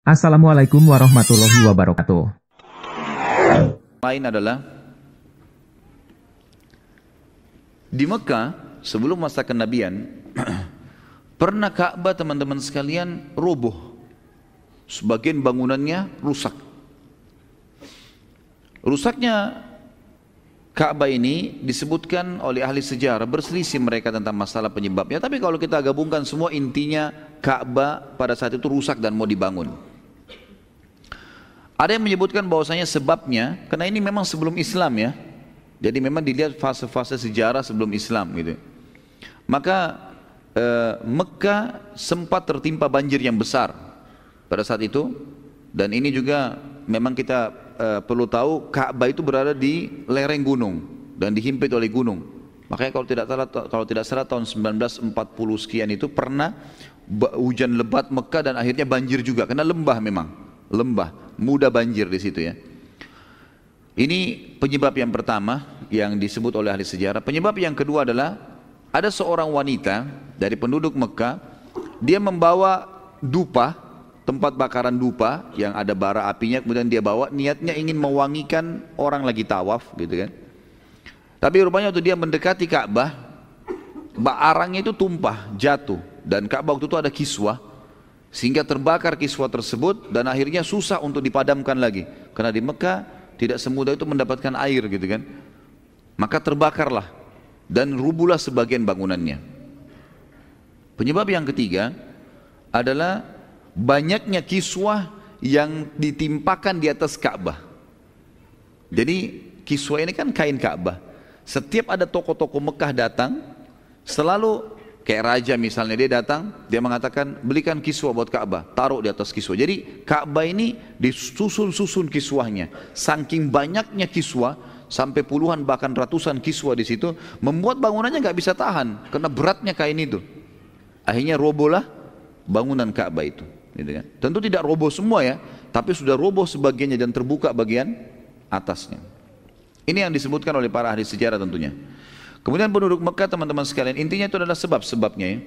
Assalamualaikum warahmatullahi wabarakatuh. Lain adalah di Mekah sebelum masa kenabian pernah Ka'bah teman-teman sekalian roboh, sebagian bangunannya rusak. Rusaknya Ka'bah ini disebutkan oleh ahli sejarah, berselisih mereka tentang masalah penyebabnya, tapi kalau kita gabungkan semua intinya Ka'bah pada saat itu rusak dan mau dibangun. Ada yang menyebutkan bahwasanya sebabnya karena ini memang sebelum Islam ya. Jadi memang dilihat fase-fase sejarah sebelum Islam gitu. Maka Mekah sempat tertimpa banjir yang besar pada saat itu, dan ini juga memang kita perlu tahu Ka'bah itu berada di lereng gunung dan dihimpit oleh gunung. Makanya kalau tidak salah tahun 1940 sekian itu pernah hujan lebat Mekah dan akhirnya banjir juga karena lembah, memang lembah mudah banjir di situ ya. Ini penyebab yang pertama yang disebut oleh ahli sejarah. Penyebab yang kedua adalah ada seorang wanita dari penduduk Mekah, dia membawa dupa, tempat bakaran dupa yang ada bara apinya, kemudian dia bawa, niatnya ingin mewangikan orang lagi tawaf gitu kan. Tapi rupanya waktu dia mendekati Ka'bah, arangnya itu tumpah, jatuh, dan Ka'bah waktu itu ada kiswah, sehingga terbakar kiswah tersebut dan akhirnya susah untuk dipadamkan lagi. Karena di Mekah tidak semudah itu mendapatkan air gitu kan. Maka terbakarlah dan rubuhlah sebagian bangunannya. Penyebab yang ketiga adalah banyaknya kiswah yang ditimpakan di atas Ka'bah. Jadi kiswah ini kan kain Ka'bah. Setiap ada tokoh-tokoh Mekah datang, selalu kayak raja misalnya, dia datang, dia mengatakan belikan kiswah buat Ka'bah, taruh di atas kiswah. Jadi Ka'bah ini disusun-susun kiswahnya. Saking banyaknya kiswah, sampai puluhan bahkan ratusan kiswah di situ, membuat bangunannya nggak bisa tahan karena beratnya kain itu. Akhirnya robohlah bangunan Ka'bah itu. Gitu kan? Tentu tidak roboh semua ya, tapi sudah roboh sebagiannya dan terbuka bagian atasnya. Ini yang disebutkan oleh para ahli sejarah tentunya. Kemudian penduduk Mekah teman-teman sekalian, intinya itu adalah sebab-sebabnya ya.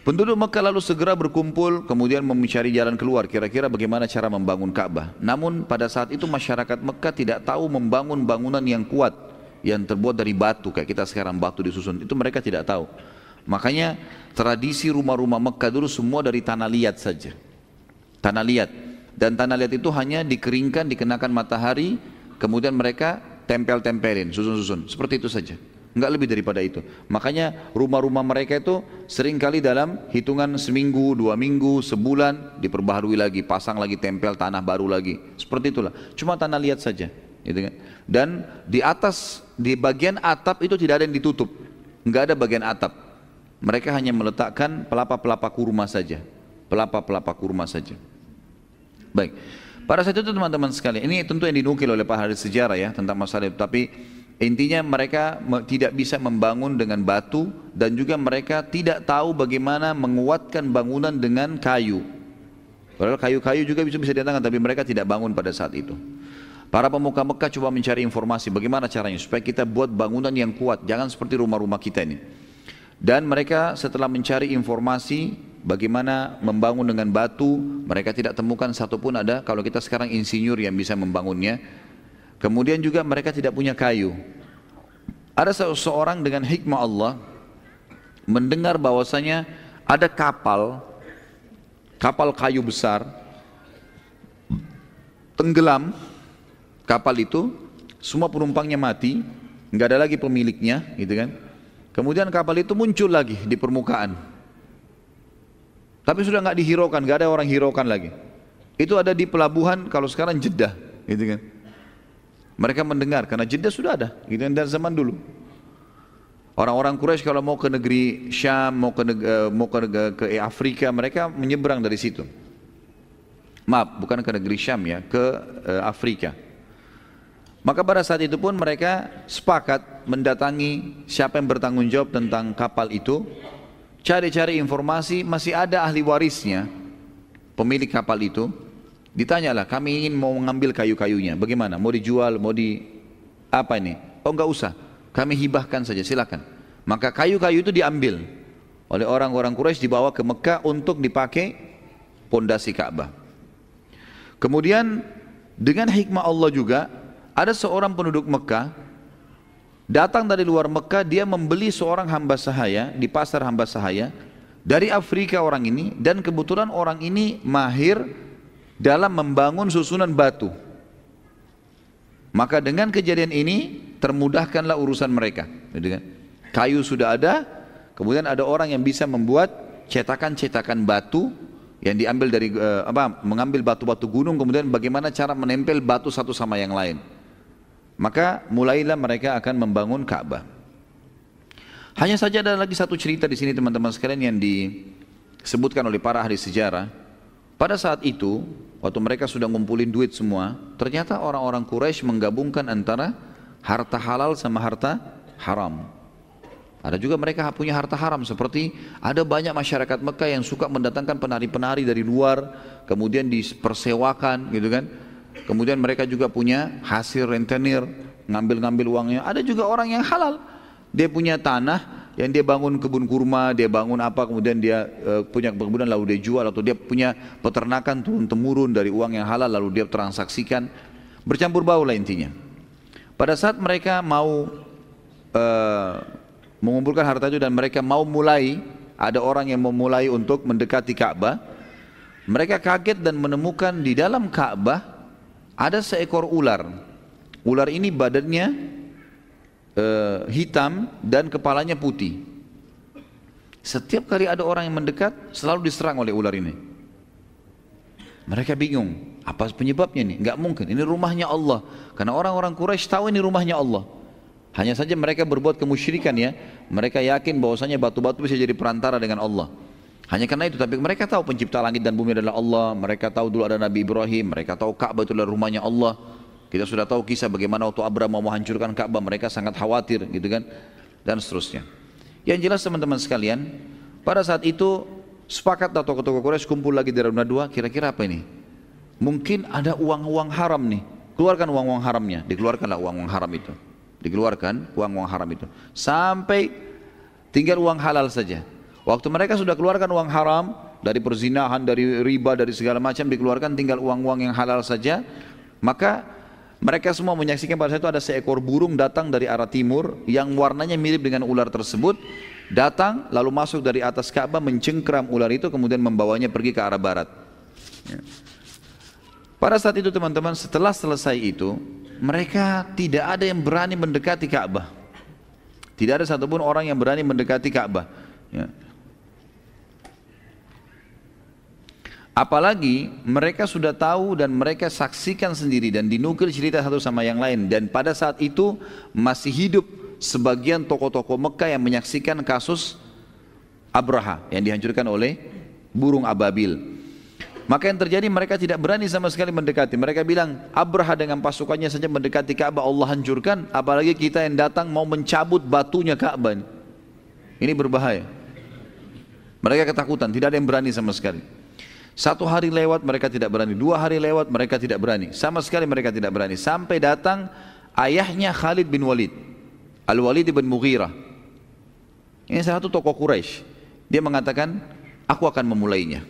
Penduduk Mekah lalu segera berkumpul, kemudian mencari jalan keluar, kira-kira bagaimana cara membangun Ka'bah. Namun pada saat itu masyarakat Mekah tidak tahu membangun bangunan yang kuat, yang terbuat dari batu, kayak kita sekarang batu disusun, itu mereka tidak tahu. Makanya tradisi rumah-rumah Mekah dulu semua dari tanah liat saja. Tanah liat. Dan tanah liat itu hanya dikeringkan, dikenakan matahari, kemudian mereka tempel-tempelin, susun-susun, seperti itu saja. Enggak lebih daripada itu. Makanya rumah-rumah mereka itu seringkali dalam hitungan seminggu, 2 minggu, sebulan diperbaharui lagi, pasang lagi tempel tanah baru lagi. Seperti itulah. Cuma tanah liat saja, gitu kan. Dan di atas, di bagian atap itu tidak ada yang ditutup. Enggak ada bagian atap. Mereka hanya meletakkan pelapa-pelapa kurma saja. Pelapa-pelapa kurma saja. Baik. Pada saat itu teman-teman sekalian, ini tentu yang dinukil oleh para ahli sejarah ya tentang masalah itu, tapi intinya mereka tidak bisa membangun dengan batu dan juga mereka tidak tahu bagaimana menguatkan bangunan dengan kayu. Padahal kayu-kayu juga bisa didatangkan, tapi mereka tidak bangun pada saat itu. Para pemuka Mekah coba mencari informasi bagaimana caranya supaya kita buat bangunan yang kuat, jangan seperti rumah-rumah kita ini. Dan mereka setelah mencari informasi bagaimana membangun dengan batu, mereka tidak temukan satupun ada kalau kita sekarang insinyur yang bisa membangunnya. Kemudian juga mereka tidak punya kayu. Ada seseorang dengan hikmah Allah mendengar bahwasanya ada kapal kayu besar tenggelam. Kapal itu semua penumpangnya mati, nggak ada lagi pemiliknya, gitu kan. Kemudian kapal itu muncul lagi di permukaan. Tapi sudah nggak dihiraukan, nggak ada orang hiraukan lagi. Itu ada di pelabuhan kalau sekarang Jeddah, gitu kan. Mereka mendengar karena Jeddah sudah ada, gitu kan, dari zaman dulu. Orang-orang Quraisy kalau mau ke negeri Syam, mau ke Afrika, mereka menyeberang dari situ. Maaf, bukan ke negeri Syam ya, ke Afrika. Maka pada saat itu pun mereka sepakat mendatangi siapa yang bertanggung jawab tentang kapal itu. Cari-cari informasi, masih ada ahli warisnya, pemilik kapal itu. Ditanyalah, kami ingin mau mengambil kayu-kayunya, bagaimana? Mau dijual, mau di apa ini? Oh enggak usah, kami hibahkan saja, silakan. Maka kayu-kayu itu diambil oleh orang-orang Quraisy, dibawa ke Mekah untuk dipakai pondasi Ka'bah. Kemudian dengan hikmah Allah juga, ada seorang penduduk Mekah datang dari luar Mekah, dia membeli seorang hamba sahaya di pasar hamba sahaya dari Afrika orang ini, dan kebetulan orang ini mahir dalam membangun susunan batu. Maka dengan kejadian ini termudahkanlah urusan mereka. Kayu sudah ada, kemudian ada orang yang bisa membuat cetakan-cetakan batu yang diambil dari mengambil batu-batu gunung, kemudian bagaimana cara menempel batu satu sama yang lain. Maka mulailah mereka akan membangun Ka'bah. Hanya saja ada lagi satu cerita di sini teman-teman sekalian yang disebutkan oleh para ahli sejarah. Pada saat itu, waktu mereka sudah ngumpulin duit semua, ternyata orang-orang Quraisy menggabungkan antara harta halal sama harta haram. Ada juga mereka punya harta haram, seperti ada banyak masyarakat Mekah yang suka mendatangkan penari-penari dari luar, kemudian dipersewakan gitu kan. Kemudian mereka juga punya hasil rentenir, ngambil-ngambil uangnya. Ada juga orang yang halal, dia punya tanah yang dia bangun kebun kurma, dia bangun apa, kemudian dia punya kemudian lalu dia jual, atau dia punya peternakan turun-temurun dari uang yang halal lalu dia transaksikan. Bercampur bau lah intinya. Pada saat mereka mau mengumpulkan harta itu dan mereka mau mulai, ada orang yang memulai untuk mendekati Ka'bah, mereka kaget dan menemukan di dalam Ka'bah ada seekor ular. Ular ini badannya hitam dan kepalanya putih. Setiap kali ada orang yang mendekat selalu diserang oleh ular ini. Mereka bingung, apa penyebabnya nih? Enggak mungkin, ini rumahnya Allah. Karena orang-orang Quraisy tahu ini rumahnya Allah. Hanya saja mereka berbuat kemusyrikan ya. Mereka yakin bahwasanya batu-batu bisa jadi perantara dengan Allah. Hanya karena itu, tapi mereka tahu pencipta langit dan bumi adalah Allah. Mereka tahu dulu ada Nabi Ibrahim. Mereka tahu Ka'bah itu adalah rumahnya Allah. Kita sudah tahu kisah bagaimana waktu Abraham mau menghancurkan Ka'bah, mereka sangat khawatir gitu kan. Dan seterusnya. Yang jelas teman-teman sekalian, pada saat itu sepakat tokoh-tokoh Quraisy kumpul lagi di Rauna 2, kira-kira apa ini? Mungkin ada uang-uang haram nih. Keluarkan uang-uang haramnya. Dikeluarkanlah uang-uang haram itu. Dikeluarkan uang-uang haram itu sampai tinggal uang halal saja. Waktu mereka sudah keluarkan uang haram dari perzinahan, dari riba, dari segala macam, dikeluarkan tinggal uang-uang yang halal saja. Maka mereka semua menyaksikan pada saat itu ada seekor burung datang dari arah timur yang warnanya mirip dengan ular tersebut, datang lalu masuk dari atas Ka'bah, mencengkram ular itu, kemudian membawanya pergi ke arah barat. Pada saat itu teman-teman, setelah selesai itu, mereka tidak ada yang berani mendekati Ka'bah. Tidak ada satupun orang yang berani mendekati Ka'bah. Ya. Apalagi mereka sudah tahu dan mereka saksikan sendiri dan dinukil cerita satu sama yang lain. Dan pada saat itu masih hidup sebagian tokoh-tokoh Mekah yang menyaksikan kasus Abraha yang dihancurkan oleh burung ababil. Maka yang terjadi, mereka tidak berani sama sekali mendekati. Mereka bilang, Abraha dengan pasukannya saja mendekati Ka'bah Allah hancurkan, apalagi kita yang datang mau mencabut batunya Ka'bah. Ini berbahaya. Mereka ketakutan, tidak ada yang berani sama sekali. Satu hari lewat mereka tidak berani, 2 hari lewat mereka tidak berani, sama sekali mereka tidak berani. Sampai datang ayahnya Khalid bin Walid, Al-Walid bin Mughirah. Ini salah satu tokoh Quraisy. Dia mengatakan, aku akan memulainya.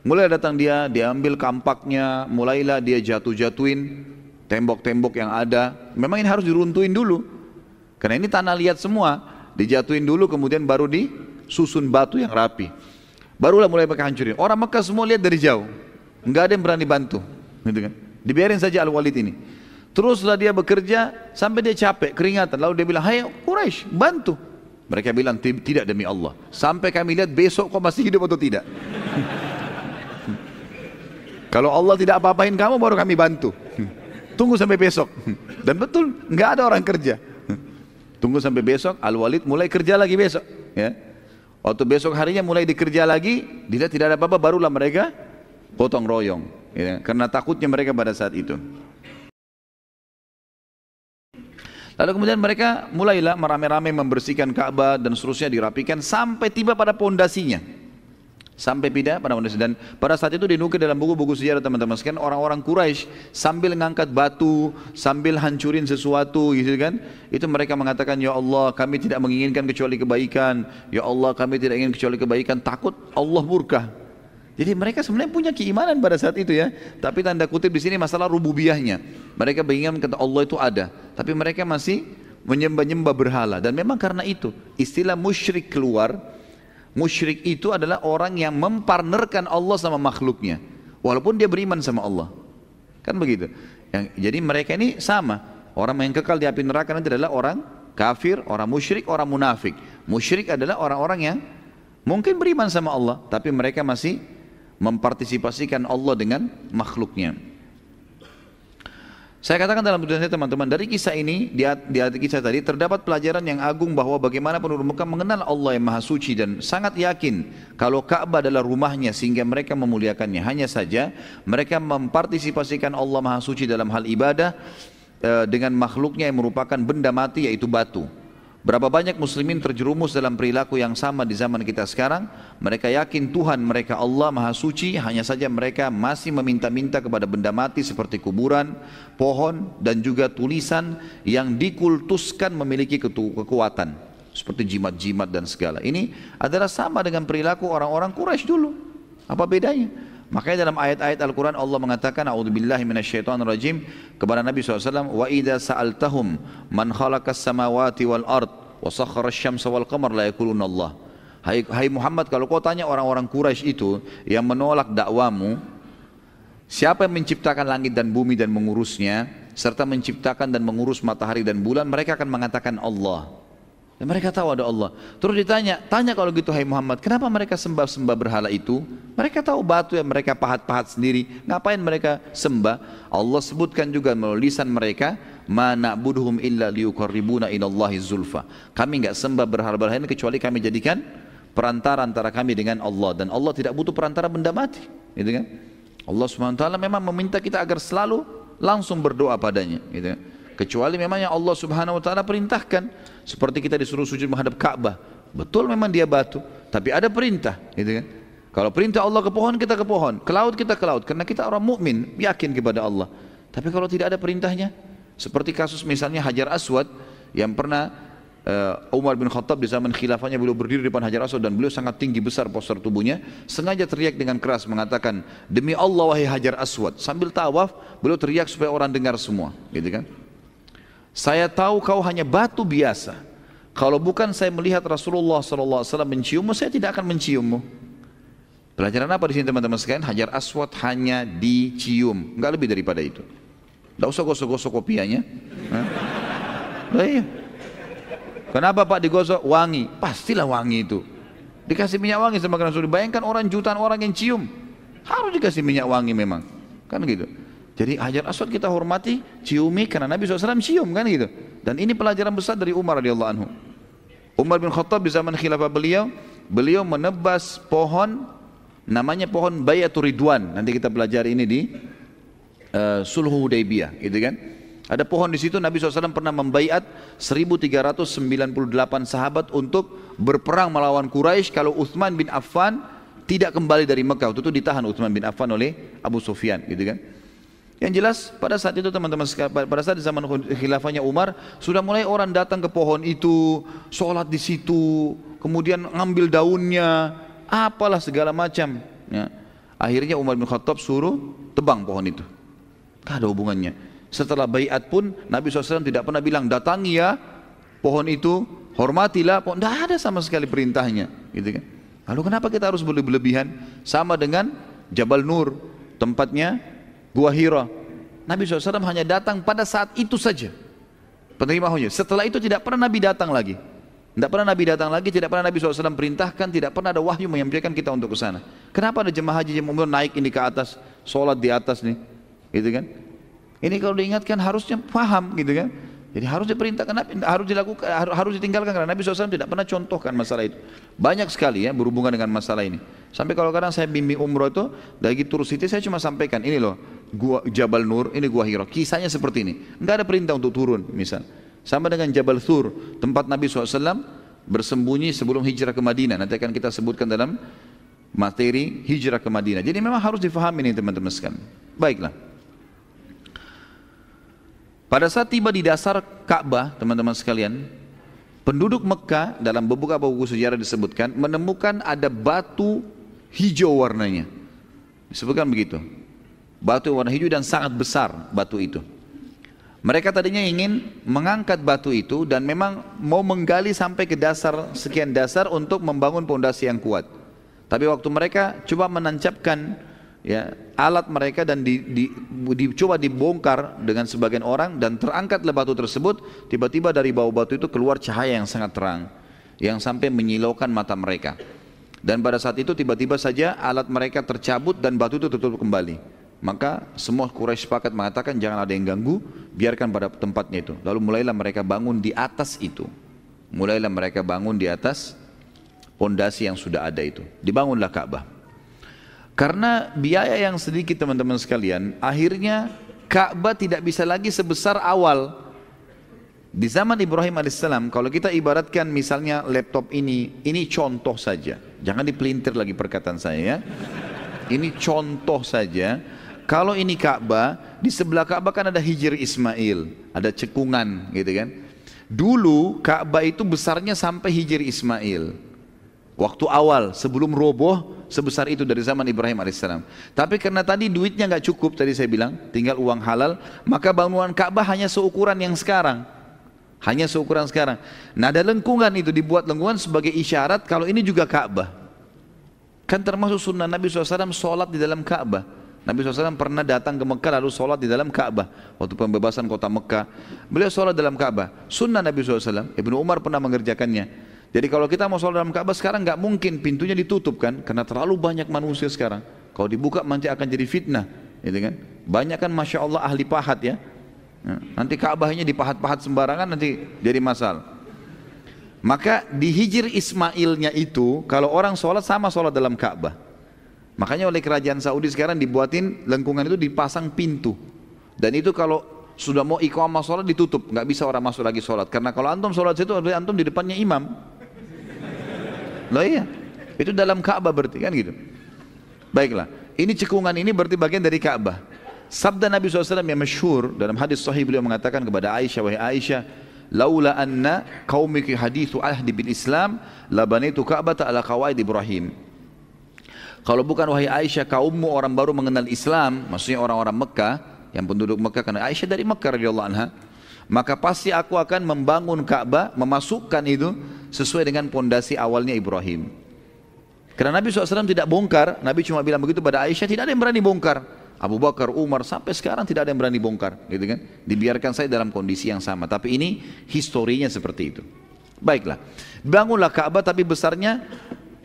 Mulai datang dia ambil kampaknya, mulailah dia jatuh-jatuhin tembok-tembok yang ada. Memang ini harus diruntuhin dulu, karena ini tanah liat semua. Dijatuhin dulu, kemudian baru disusun batu yang rapi. Barulah mulai mereka hancurin. Orang Mekah semua lihat dari jauh, nggak ada yang berani bantu, gitu kan. Dibiarin saja Al-Walid ini. Teruslah dia bekerja sampai dia capek, keringatan. Lalu dia bilang, hai Quraisy, bantu. Mereka bilang, tidak demi Allah. Sampai kami lihat besok kau masih hidup atau tidak. Kalau Allah tidak apa-apain kamu, baru kami bantu. Tunggu sampai besok. Dan betul, nggak ada orang kerja. Tunggu sampai besok, Al-Walid mulai kerja lagi besok. Ya. Waktu besok harinya mulai dikerja lagi, dilihat tidak ada apa-apa, barulah mereka gotong royong. Ya. Karena takutnya mereka pada saat itu. Lalu kemudian mereka mulailah merame-rame membersihkan Ka'bah dan seterusnya, dirapikan sampai tiba pada pondasinya. Sampai pindah pada manusia. Dan pada saat itu dinukil dalam buku-buku sejarah teman-teman sekalian, orang-orang Quraisy sambil mengangkat batu, sambil hancurin sesuatu gitu kan, itu mereka mengatakan, ya Allah kami tidak menginginkan kecuali kebaikan, ya Allah kami tidak ingin kecuali kebaikan, takut Allah murka. Jadi mereka sebenarnya punya keimanan pada saat itu ya. Tapi tanda kutip di sini masalah rububiyahnya. Mereka beringat kata Allah itu ada. Tapi mereka masih menyembah-nyembah berhala. Dan memang karena itu istilah musyrik keluar. Musyrik itu adalah orang yang mempartnerkan Allah sama makhluknya. Walaupun dia beriman sama Allah. Kan begitu. Jadi mereka ini sama. Orang yang kekal di api neraka nanti adalah orang kafir, orang musyrik, orang munafik. Musyrik adalah orang-orang yang mungkin beriman sama Allah. Tapi mereka masih mempartisipasikan Allah dengan makhluknya. Saya katakan dalam tulisan saya teman-teman, dari kisah ini, di hati kisah tadi terdapat pelajaran yang agung bahwa bagaimana penduduk Mekah mengenal Allah yang Maha Suci dan sangat yakin kalau Ka'bah adalah rumahnya sehingga mereka memuliakannya. Hanya saja mereka mempartisipasikan Allah Maha Suci dalam hal ibadah dengan makhluknya yang merupakan benda mati yaitu batu. Berapa banyak muslimin terjerumus dalam perilaku yang sama di zaman kita sekarang. Mereka yakin Tuhan mereka Allah Maha Suci, hanya saja mereka masih meminta-minta kepada benda mati seperti kuburan, pohon dan juga tulisan yang dikultuskan memiliki kekuatan seperti jimat-jimat dan segala. Ini adalah sama dengan perilaku orang-orang Quraisy dulu. Apa bedanya? Makanya dalam ayat-ayat Al-Quran Allah mengatakan a'udzubillahi minasyaitonirrajim kepada Nabi SAW, wa idza sa'altahum man khalaqas samawati wal ard wa sakhkhara asy-syamsa wal qamar la yaquluna Allah. Hai Muhammad, kalau kau tanya orang-orang Quraisy itu yang menolak dakwamu, siapa yang menciptakan langit dan bumi dan mengurusnya serta menciptakan dan mengurus matahari dan bulan, mereka akan mengatakan Allah. Dan mereka tahu ada Allah. Terus ditanya, tanya kalau gitu hai Muhammad, kenapa mereka sembah-sembah berhala itu? Mereka tahu batu yang mereka pahat-pahat sendiri. Ngapain mereka sembah? Allah sebutkan juga melalui lisan mereka, ma na'buduhum illa liyuqarribuna ilallahi zulfa. Kami enggak sembah berhala-berhala ini kecuali kami jadikan perantara antara kami dengan Allah. Dan Allah tidak butuh perantara benda mati. Gitu kan? Allah SWT memang meminta kita agar selalu langsung berdoa padanya. Gitu kan? Kecuali memang yang Allah Subhanahu wa taala perintahkan, seperti kita disuruh sujud menghadap Ka'bah. Betul memang dia batu, tapi ada perintah, gitu kan? Kalau perintah Allah ke pohon, kita ke pohon, ke laut kita ke laut, karena kita orang mukmin, yakin kepada Allah. Tapi kalau tidak ada perintahnya, seperti kasus misalnya Hajar Aswad yang pernah Umar bin Khattab di zaman khilafahnya beliau berdiri di depan Hajar Aswad dan beliau sangat tinggi besar postur tubuhnya, sengaja teriak dengan keras mengatakan, demi Allah wahai Hajar Aswad. Sambil tawaf beliau teriak supaya orang dengar semua, gitu kan? Saya tahu kau hanya batu biasa. Kalau bukan saya melihat Rasulullah SAW menciummu, saya tidak akan menciummu. Pelajaran apa di sini teman-teman sekalian? Hajar Aswad hanya dicium, enggak lebih daripada itu. Tidak usah gosok-gosok kopiahnya. Iya. Kenapa Pak digosok? Wangi. Pastilah wangi itu. Dikasih minyak wangi sama Rasul. Bayangkan orang jutaan orang yang cium, harus dikasih minyak wangi memang. Kan gitu. Jadi Hajar Aswad kita hormati, ciumi karena Nabi SAW cium kan gitu. Dan ini pelajaran besar dari Umar radhiyallahu anhu. Umar bin Khattab di zaman khilafah beliau menebas pohon, namanya pohon Bayatur Ridwan. Nanti kita pelajari ini di Sulhu Hudaybiyah, gitu kan. Ada pohon di situ, Nabi SAW pernah membaiat 1398 sahabat untuk berperang melawan Quraisy kalau Utsman bin Affan tidak kembali dari Mekah. Itu ditahan Utsman bin Affan oleh Abu Sufyan, gitu kan. Yang jelas pada saat itu teman-teman sekalian, pada saat di zaman khilafahnya Umar sudah mulai orang datang ke pohon itu, sholat di situ, kemudian ngambil daunnya, apalah segala macam. Ya. Akhirnya Umar bin Khattab suruh tebang pohon itu. Tidak ada hubungannya. Setelah baiat pun Nabi SAW tidak pernah bilang datangi ya pohon itu, hormatilah pohon. Tidak ada sama sekali perintahnya. Gitu kan? Lalu kenapa kita harus berlebihan? Sama dengan Jabal Nur, tempatnya Gua Hira. Nabi SAW hanya datang pada saat itu saja penerima wahyu. Setelah itu tidak pernah Nabi datang lagi. Tidak pernah Nabi datang lagi, tidak pernah Nabi SAW perintahkan, tidak pernah ada wahyu menyampaikan kita untuk ke sana. Kenapa ada jemaah haji yang mau naik ini ke atas, sholat di atas nih, gitu kan? Ini kalau diingatkan harusnya paham, gitu kan? Jadi harus diperintahkan, harus dilakukan, harus ditinggalkan karena Nabi SAW tidak pernah contohkan masalah itu. Banyak sekali ya berhubungan dengan masalah ini. Sampai kalau kadang saya bimbing umroh itu, lagi tur Siti saya cuma sampaikan, ini loh, gua Jabal Nur, ini gua Hira. Kisahnya seperti ini. Enggak ada perintah untuk turun, misal. Sama dengan Jabal Thur, tempat Nabi SAW bersembunyi sebelum hijrah ke Madinah. Nanti akan kita sebutkan dalam materi hijrah ke Madinah. Jadi memang harus difahami ini teman-teman sekalian. Baiklah. Pada saat tiba di dasar Ka'bah, teman-teman sekalian, penduduk Mekah dalam beberapa buku sejarah disebutkan menemukan ada batu hijau warnanya. disebutkan begitu. Batu warna hijau dan sangat besar batu itu. Mereka tadinya ingin mengangkat batu itu dan memang mau menggali sampai ke dasar, sekian dasar untuk membangun pondasi yang kuat. Tapi waktu mereka coba menancapkan ya, alat mereka dan dicoba dibongkar dengan sebagian orang dan terangkatlah batu tersebut, tiba-tiba dari bawah batu itu keluar cahaya yang sangat terang yang sampai menyilaukan mata mereka. Dan pada saat itu tiba-tiba saja alat mereka tercabut dan batu itu tertutup kembali. Maka semua Quraisy sepakat mengatakan jangan ada yang ganggu, biarkan pada tempatnya itu. Lalu mulailah mereka bangun di atas itu. Mulailah mereka bangun di atas pondasi yang sudah ada itu. Dibangunlah Ka'bah. Karena biaya yang sedikit teman-teman sekalian, akhirnya Ka'bah tidak bisa lagi sebesar awal. Di zaman Ibrahim alaihissalam, kalau kita ibaratkan misalnya laptop ini contoh saja. Jangan dipelintir lagi perkataan saya ya. Ini contoh saja. Kalau ini Ka'bah, di sebelah Ka'bah kan ada Hijr Ismail, ada cekungan gitu kan. Dulu Ka'bah itu besarnya sampai Hijr Ismail. Waktu awal sebelum roboh sebesar itu dari zaman Ibrahim alaihissalam. Tapi karena tadi duitnya nggak cukup, tadi saya bilang tinggal uang halal, maka bangunan Ka'bah hanya seukuran yang sekarang. Hanya seukuran sekarang. Nah ada lengkungan itu, dibuat lengkungan sebagai isyarat kalau ini juga Ka'bah. Kan termasuk sunnah Nabi SAW sholat di dalam Ka'bah. Nabi SAW pernah datang ke Mekah lalu sholat di dalam Ka'bah. Waktu pembebasan kota Mekah, beliau sholat dalam Ka'bah. Sunnah Nabi SAW, Ibnu Umar pernah mengerjakannya. Jadi kalau kita mau sholat dalam Ka'bah sekarang nggak mungkin pintunya ditutup kan, karena terlalu banyak manusia sekarang. Kalau dibuka nanti akan jadi fitnah, gitu kan? Banyak kan masya Allah ahli pahat ya. Nanti Ka'bahnya dipahat-pahat sembarangan nanti jadi masalah. Maka di Hijr Ismailnya itu kalau orang sholat sama sholat dalam Ka'bah. Makanya oleh kerajaan Saudi sekarang dibuatin lengkungan itu dipasang pintu. Dan itu kalau sudah mau iqamah sholat ditutup, nggak bisa orang masuk lagi sholat. Karena kalau antum sholat situ, antum di depannya imam. Loh iya, itu dalam Ka'bah berarti kan gitu. Baiklah, ini cekungan ini berarti bagian dari Ka'bah. Sabda Nabi SAW yang masyhur dalam hadis sahih, beliau mengatakan kepada Aisyah, wahai Aisyah, laula anna qaumiki hadithu ahdi bil Islam labanaitu Ka'bata ala qawaid Ibrahim. Kalau bukan wahai Aisyah, kaummu orang baru mengenal Islam, maksudnya orang-orang Mekah, yang penduduk Mekah, karena Aisyah dari Mekah radhiyallahu anha, maka pasti aku akan membangun Ka'bah, memasukkan itu sesuai dengan pondasi awalnya Ibrahim. Karena Nabi SAW tidak bongkar, Nabi cuma bilang begitu pada Aisyah, tidak ada yang berani bongkar. Abu Bakar, Umar, sampai sekarang tidak ada yang berani bongkar, gitu kan? Dibiarkan saya dalam kondisi yang sama. Tapi ini historinya seperti itu. Baiklah, bangunlah Ka'bah tapi besarnya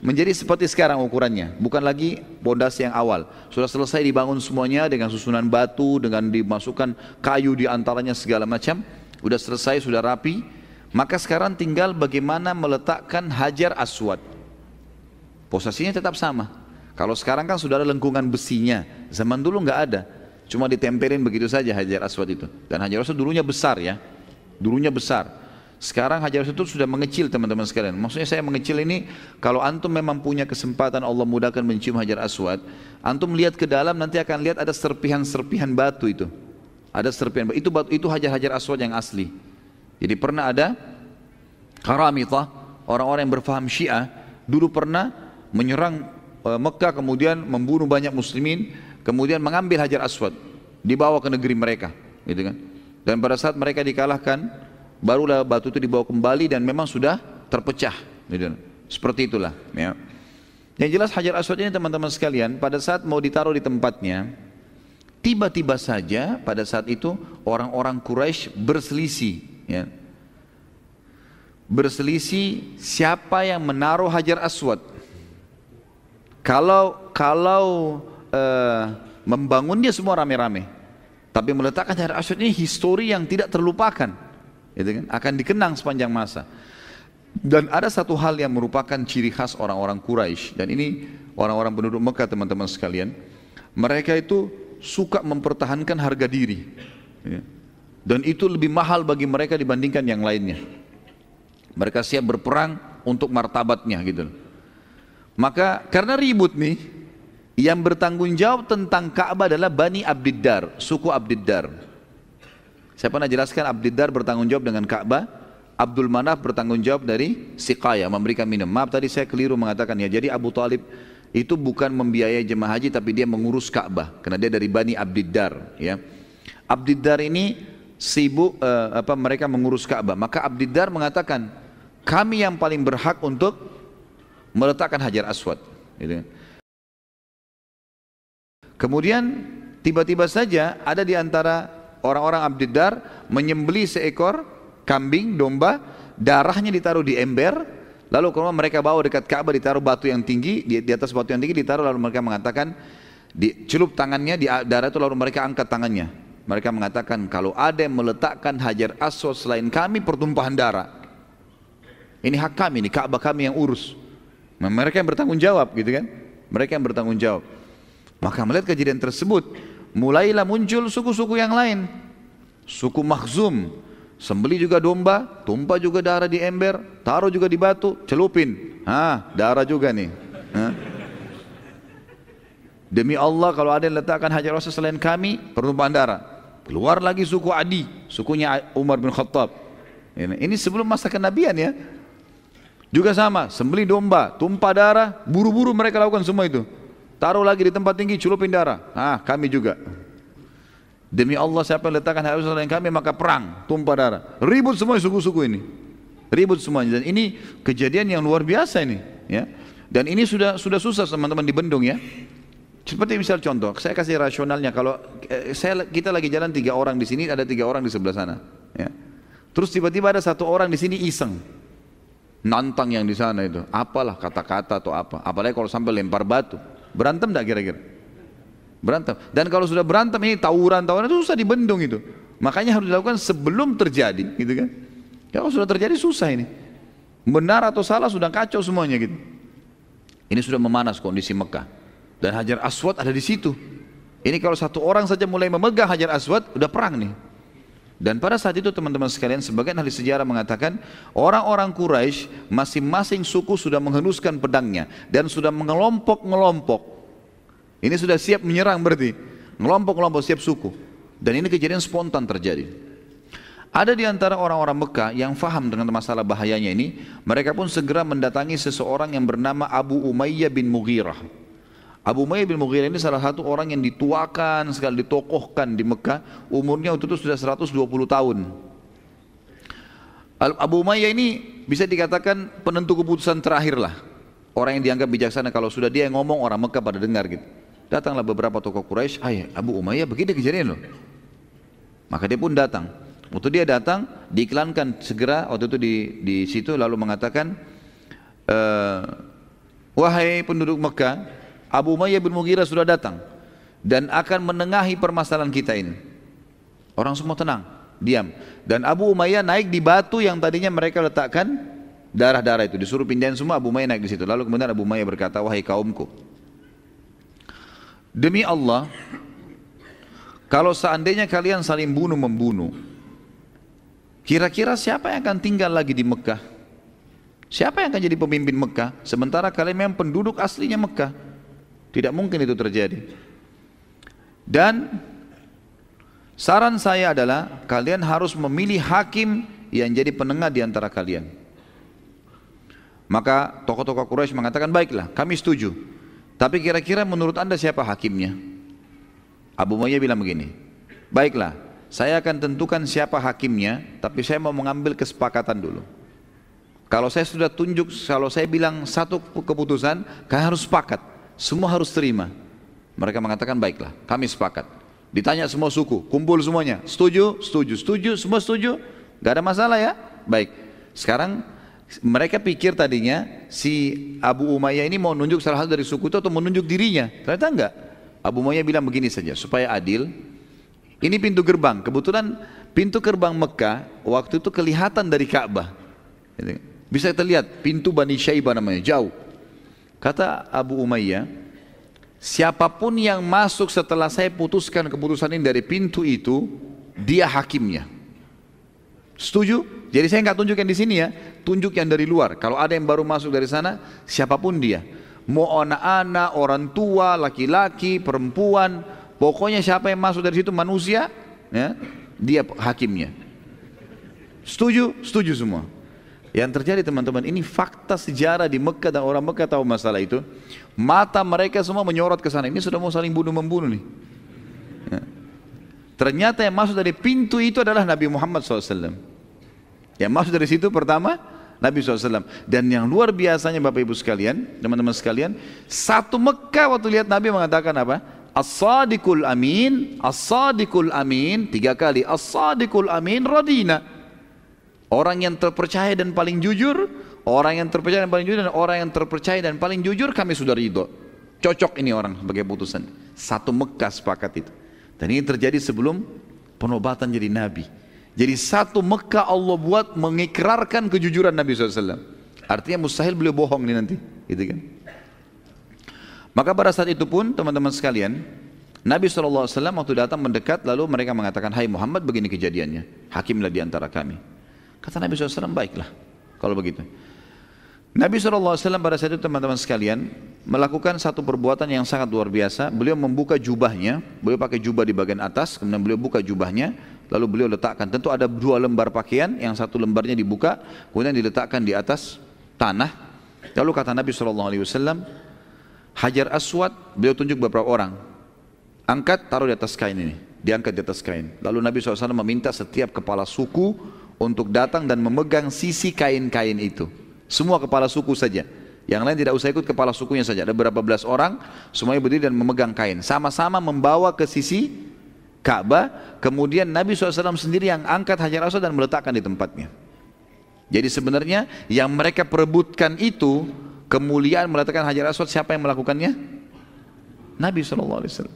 menjadi seperti sekarang ukurannya, bukan lagi pondasi yang awal. Sudah selesai dibangun semuanya dengan susunan batu, dengan dimasukkan kayu di antaranya segala macam. Sudah selesai, sudah rapi. Maka sekarang tinggal bagaimana meletakkan Hajar Aswad. Posisinya tetap sama. Kalau sekarang kan sudah ada lengkungan besinya. Zaman dulu nggak ada, cuma ditempelin begitu saja Hajar Aswad itu. Dan Hajar Aswad dulunya besar ya, dulunya besar. Sekarang Hajar Aswad itu sudah mengecil teman-teman sekalian. Maksudnya saya mengecil ini, kalau antum memang punya kesempatan Allah mudahkan mencium Hajar Aswad, antum lihat ke dalam nanti akan lihat ada serpihan-serpihan batu itu. Ada serpihan batu, itu Hajar Aswad yang asli. Jadi pernah ada Karamitah, orang-orang yang berfaham Syiah, dulu pernah menyerang Mekah, kemudian membunuh banyak muslimin, kemudian mengambil Hajar Aswad, dibawa ke negeri mereka, gitu kan. Dan pada saat mereka dikalahkan, barulah batu itu dibawa kembali dan memang sudah terpecah, gitu. Seperti itulah ya. Yang jelas Hajar Aswad ini teman-teman sekalian, pada saat mau ditaruh di tempatnya, tiba-tiba saja pada saat itu orang-orang Quraisy berselisih ya. Berselisih siapa yang menaruh Hajar Aswad. Kalau membangunnya semua rame-rame, tapi meletakkan Hajar Aswad ini histori yang tidak terlupakan, gitu kan? Akan dikenang sepanjang masa. Dan ada satu hal yang merupakan ciri khas orang-orang Quraisy, dan ini orang-orang penduduk Mekah teman-teman sekalian, mereka itu suka mempertahankan harga diri ya. Dan itu lebih mahal bagi mereka dibandingkan yang lainnya. Mereka siap berperang untuk martabatnya gitu. Maka karena ribut nih, yang bertanggung jawab tentang Ka'bah adalah Bani Abdiddar, suku Abdiddar. Saya pernah jelaskan Abdiddar bertanggung jawab dengan Ka'bah, Abdul Manaf bertanggung jawab dari Siqaya, memberikan minum. Maaf tadi saya keliru mengatakan ya. Jadi Abu Talib itu bukan membiayai jemaah haji, tapi dia mengurus Ka'bah, karena dia dari Bani Abdiddar. Ya. Abdiddar ini sibuk mereka mengurus Ka'bah. Maka Abdiddar mengatakan, kami yang paling berhak untuk meletakkan Hajar Aswad. Gitu. Kemudian tiba-tiba saja ada di antara orang-orang Abdiddar menyembelih seekor kambing, domba, darahnya ditaruh di ember. Lalu kalau mereka bawa dekat Ka'bah, ditaruh batu yang tinggi, di atas batu yang tinggi ditaruh, lalu mereka mengatakan, dicelup tangannya di darah itu, lalu mereka angkat tangannya. Mereka mengatakan, kalau ada yang meletakkan Hajar Aswad selain kami, pertumpahan darah. Ini hak kami, ini Ka'bah kami yang urus. Mereka yang bertanggung jawab, gitu kan? Mereka yang bertanggung jawab. Maka melihat kejadian tersebut, mulailah muncul suku-suku yang lain. Suku Makhzum, sembeli juga domba, tumpah juga darah di ember, taruh juga di batu, celupin. Darah juga nih. Demi Allah, kalau ada yang letakkan Hajar Aswad selain kami, pertumpahan darah. Keluar lagi suku Adi, sukunya Umar bin Khattab. Ini sebelum masa kenabian ya. Juga sama, sembeli domba, tumpah darah, buru-buru mereka lakukan semua itu. Taruh lagi di tempat tinggi, celupin darah. Kami juga. Demi Allah, siapa yang letakkan Hajar Aswad selain kami, maka perang, tumpah darah. Ribut semua suku-suku ini. Ribut semuanya. Dan ini kejadian yang luar biasa ini. Ya. Dan ini sudah susah teman-teman dibendung ya. Seperti misal contoh, saya kasih rasionalnya. Kalau kita lagi jalan 3 orang di sini, ada 3 orang di sebelah sana. Ya. Terus tiba-tiba ada 1 orang di sini iseng. Nantang yang di sana itu. Apalah kata-kata atau apa. Apalagi kalau sampai lempar batu. Berantem enggak kira-kira? Berantem. Dan kalau sudah berantem ini tawuran itu susah dibendung itu. Makanya harus dilakukan sebelum terjadi, gitu kan? Ya, kalau sudah terjadi susah ini. Benar atau salah sudah kacau semuanya gitu. Ini sudah memanas kondisi Mekah. Dan Hajar Aswad ada di situ. Ini kalau 1 orang saja mulai memegang Hajar Aswad, udah perang nih. Dan pada saat itu teman-teman sekalian, sebagian ahli sejarah mengatakan orang-orang Quraisy masing-masing suku sudah menghenuskan pedangnya dan sudah mengelompok-ngelompok. Ini sudah siap menyerang berarti, ngelompok-ngelompok siap suku. Dan ini kejadian spontan terjadi. Ada di antara orang-orang Mekah yang faham dengan masalah bahayanya ini, mereka pun segera mendatangi seseorang yang bernama Abu Umayyah bin Mughirah. Abu Umayyah bin Mughirah ini salah satu orang yang dituakan sekali, ditokohkan di Mekah, umurnya waktu itu sudah 120 tahun. Abu Umayyah ini bisa dikatakan penentu keputusan terakhir lah. Orang yang dianggap bijaksana, kalau sudah dia yang ngomong, orang Mekah pada dengar gitu. Datanglah beberapa tokoh Quraisy, Abu Umayyah begini kejadian loh. Maka dia pun datang. Waktu dia datang, diiklankan segera waktu itu di situ, lalu mengatakan, wahai penduduk Mekah, Abu Umayyah bin Mughirah sudah datang dan akan menengahi permasalahan kita ini. Orang semua tenang, diam. Dan Abu Umayyah naik di batu yang tadinya mereka letakkan darah-darah itu, disuruh pindahin semua. Abu Umayyah naik di situ. Lalu kemudian Abu Umayyah berkata, wahai kaumku, demi Allah, kalau seandainya kalian saling bunuh-membunuh, kira-kira siapa yang akan tinggal lagi di Mekah? Siapa yang akan jadi pemimpin Mekah? Sementara kalian memang penduduk aslinya Mekah. Tidak mungkin itu terjadi. Dan saran saya adalah kalian harus memilih hakim yang jadi penengah di antara kalian. Maka tokoh-tokoh Quraisy mengatakan, baiklah, kami setuju. Tapi kira-kira menurut anda siapa hakimnya? Abu Umayyah bilang begini, baiklah, saya akan tentukan siapa hakimnya, tapi saya mau mengambil kesepakatan dulu. Kalau saya sudah tunjuk, kalau saya bilang satu keputusan, kalian harus sepakat, semua harus terima. Mereka mengatakan, baiklah, kami sepakat. Ditanya semua suku, kumpul semuanya, setuju, setuju, setuju, semua setuju, gak ada masalah ya? Baik, sekarang mereka pikir tadinya si Abu Umayyah ini mau nunjuk salah satu dari suku itu atau menunjuk dirinya. Ternyata enggak. Abu Umayyah bilang begini saja, supaya adil, ini pintu gerbang. Kebetulan pintu gerbang Mekah waktu itu kelihatan dari Ka'bah. Bisa terlihat pintu Bani Syaibah namanya, jauh. Kata Abu Umayyah, siapapun yang masuk setelah saya putuskan keputusan ini dari pintu itu, dia hakimnya. Setuju? Jadi saya nggak tunjuk yang di sini ya, tunjuk yang dari luar. Kalau ada yang baru masuk dari sana, siapapun dia. Mau anak-anak, orang tua, laki-laki, perempuan, pokoknya siapa yang masuk dari situ manusia, ya, dia hakimnya. Setuju? Setuju semua. Yang terjadi teman-teman, ini fakta sejarah di Mekah dan orang Mekah tahu masalah itu. Mata mereka semua menyorot ke sana. Ini sudah mau saling bunuh-membunuh nih. Ya. Ternyata yang masuk dari pintu itu adalah Nabi Muhammad SAW. Yang masuk dari situ pertama Nabi SAW. Dan yang luar biasanya Bapak Ibu sekalian, teman-teman sekalian, satu Mekah waktu lihat Nabi mengatakan apa? As-sadiqul amin, as-sadiqul amin, 3 kali. As-sadiqul amin radina. Orang yang terpercaya dan paling jujur, orang yang terpercaya dan paling jujur, dan orang yang terpercaya dan paling jujur kami sudah ridho. Cocok ini orang sebagai putusan. Satu Mekah sepakat itu. Dan ini terjadi sebelum penobatan jadi Nabi. Jadi satu Mekah Allah buat mengikrarkan kejujuran Nabi SAW. Artinya mustahil beliau bohong nih nanti, gitu kan? Maka pada saat itu pun teman-teman sekalian, Nabi SAW waktu datang mendekat, lalu mereka mengatakan, hai Muhammad, begini kejadiannya, hakimlah di antara kami. Kata Nabi SAW, baiklah kalau begitu. Nabi SAW pada saat itu teman-teman sekalian melakukan satu perbuatan yang sangat luar biasa. Beliau membuka jubahnya, beliau pakai jubah di bagian atas, kemudian beliau buka jubahnya, lalu beliau letakkan. Tentu ada 2 lembar pakaian, yang satu lembarnya dibuka, kemudian diletakkan di atas tanah. Lalu kata Nabi SAW, Hajar Aswad, beliau tunjuk beberapa orang, angkat, taruh di atas kain ini, diangkat di atas kain. Lalu Nabi SAW meminta setiap kepala suku untuk datang dan memegang sisi kain-kain itu. Semua kepala suku saja. Yang lain tidak usah ikut, kepala sukunya saja. Ada berapa belas orang, semuanya berdiri dan memegang kain. Sama-sama membawa ke sisi Ka'bah. Kemudian Nabi SAW sendiri yang angkat Hajar Aswad dan meletakkan di tempatnya. Jadi sebenarnya yang mereka perebutkan itu, kemuliaan meletakkan Hajar Aswad, siapa yang melakukannya? Nabi SAW.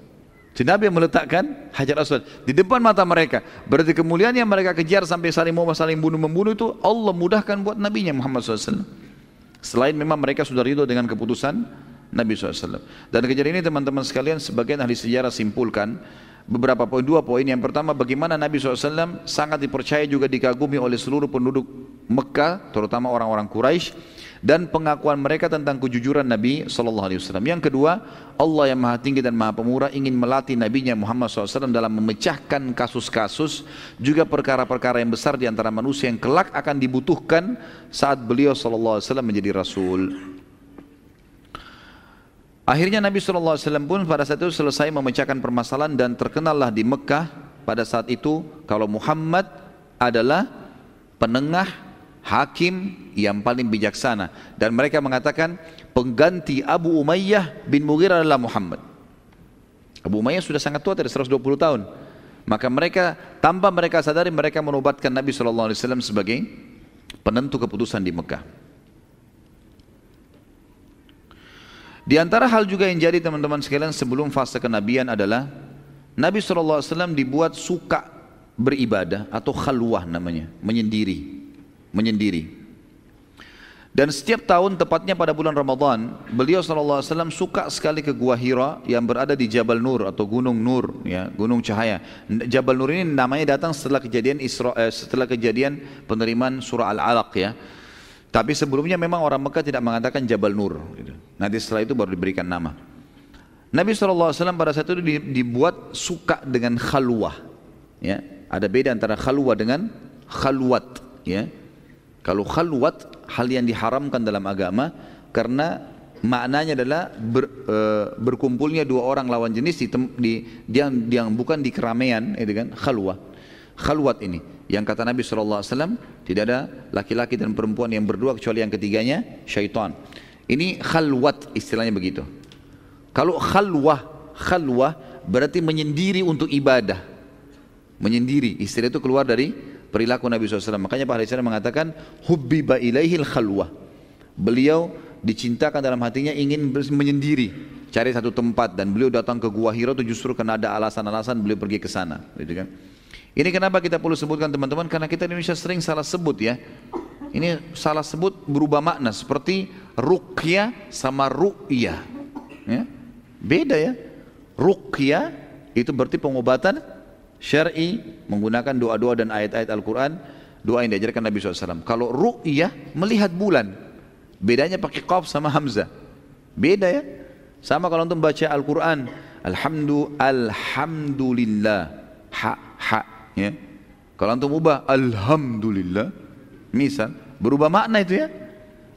Jadi Nabi yang meletakkan Hajar Aswad di depan mata mereka. Berarti kemuliaan yang mereka kejar sampai saling bunuh-membunuh itu Allah mudahkan buat Nabinya Muhammad SAW. Selain memang mereka sudah ridho dengan keputusan Nabi SAW. Dan kejadian ini teman-teman sekalian, sebagian ahli sejarah simpulkan beberapa poin, 2 poin. Yang pertama, bagaimana Nabi SAW sangat dipercaya juga dikagumi oleh seluruh penduduk Mekah, terutama orang-orang Quraisy, dan pengakuan mereka tentang kejujuran Nabi SAW. Yang kedua, Allah yang maha tinggi dan maha pemurah ingin melatih Nabinya Muhammad SAW dalam memecahkan kasus-kasus, juga perkara-perkara yang besar di antara manusia yang kelak akan dibutuhkan saat beliau SAW menjadi Rasul. Akhirnya Nabi SAW pun pada saat itu selesai memecahkan permasalahan, dan terkenallah di Mekah pada saat itu kalau Muhammad adalah penengah, hakim yang paling bijaksana. Dan mereka mengatakan pengganti Abu Umayyah bin Mughirah adalah Muhammad. Abu Umayyah sudah sangat tua, dari 120 tahun. Maka mereka, tanpa mereka sadari, mereka menobatkan Nabi SAW sebagai penentu keputusan di Mekah. Di antara hal juga yang jadi teman-teman sekalian sebelum fase kenabian adalah Nabi SAW dibuat suka beribadah atau khalwah namanya, menyendiri. Dan setiap tahun tepatnya pada bulan Ramadan, beliau SAW suka sekali ke Gua Hira yang berada di Jabal Nur atau Gunung Nur, ya, Gunung Cahaya. Jabal Nur ini namanya datang setelah kejadian penerimaan surah Al-Alaq, ya. Tapi sebelumnya memang orang Mekah tidak mengatakan Jabal Nur, gitu. Nanti setelah itu baru diberikan nama. Nabi SAW pada saat itu dibuat suka dengan khalwah, ya. Ada beda antara khalwah dengan khalwat, ya. Kalau khalwat, hal yang diharamkan dalam agama, karena maknanya adalah berkumpulnya 2 orang lawan jenis yang bukan di keramaian, itu kan khalwah. Khalwat ini, yang kata Nabi SAW, tidak ada laki-laki dan perempuan yang berdua kecuali yang ketiganya syaitan. Ini khalwat, istilahnya begitu. Kalau khalwah berarti menyendiri untuk ibadah. Menyendiri, istilah itu keluar dari perilaku Nabi SAW. Makanya Pak Hadis mengatakan hubbiba ilaihil khalwah. Beliau dicintakan dalam hatinya, ingin menyendiri, cari satu tempat, dan beliau datang ke Gua Hira itu justru karena ada alasan-alasan beliau pergi ke sana, gitu kan. Ini kenapa kita perlu sebutkan teman-teman, karena kita di Indonesia sering salah sebut, ya. Ini salah sebut berubah makna, seperti ruqyah sama ru'yah, ya. Beda, ya. Ruqyah itu berarti pengobatan syar'i menggunakan doa-doa dan ayat-ayat Al-Quran, doa yang diajarkan Nabi SAW. Kalau ru'yah melihat bulan, bedanya pakai qaf sama hamzah, beda, ya. Sama kalau untuk baca Al-Quran, alhamdulillah, ha, ya. Kalau untuk ubah alhamdulillah, misal Berubah makna itu ya.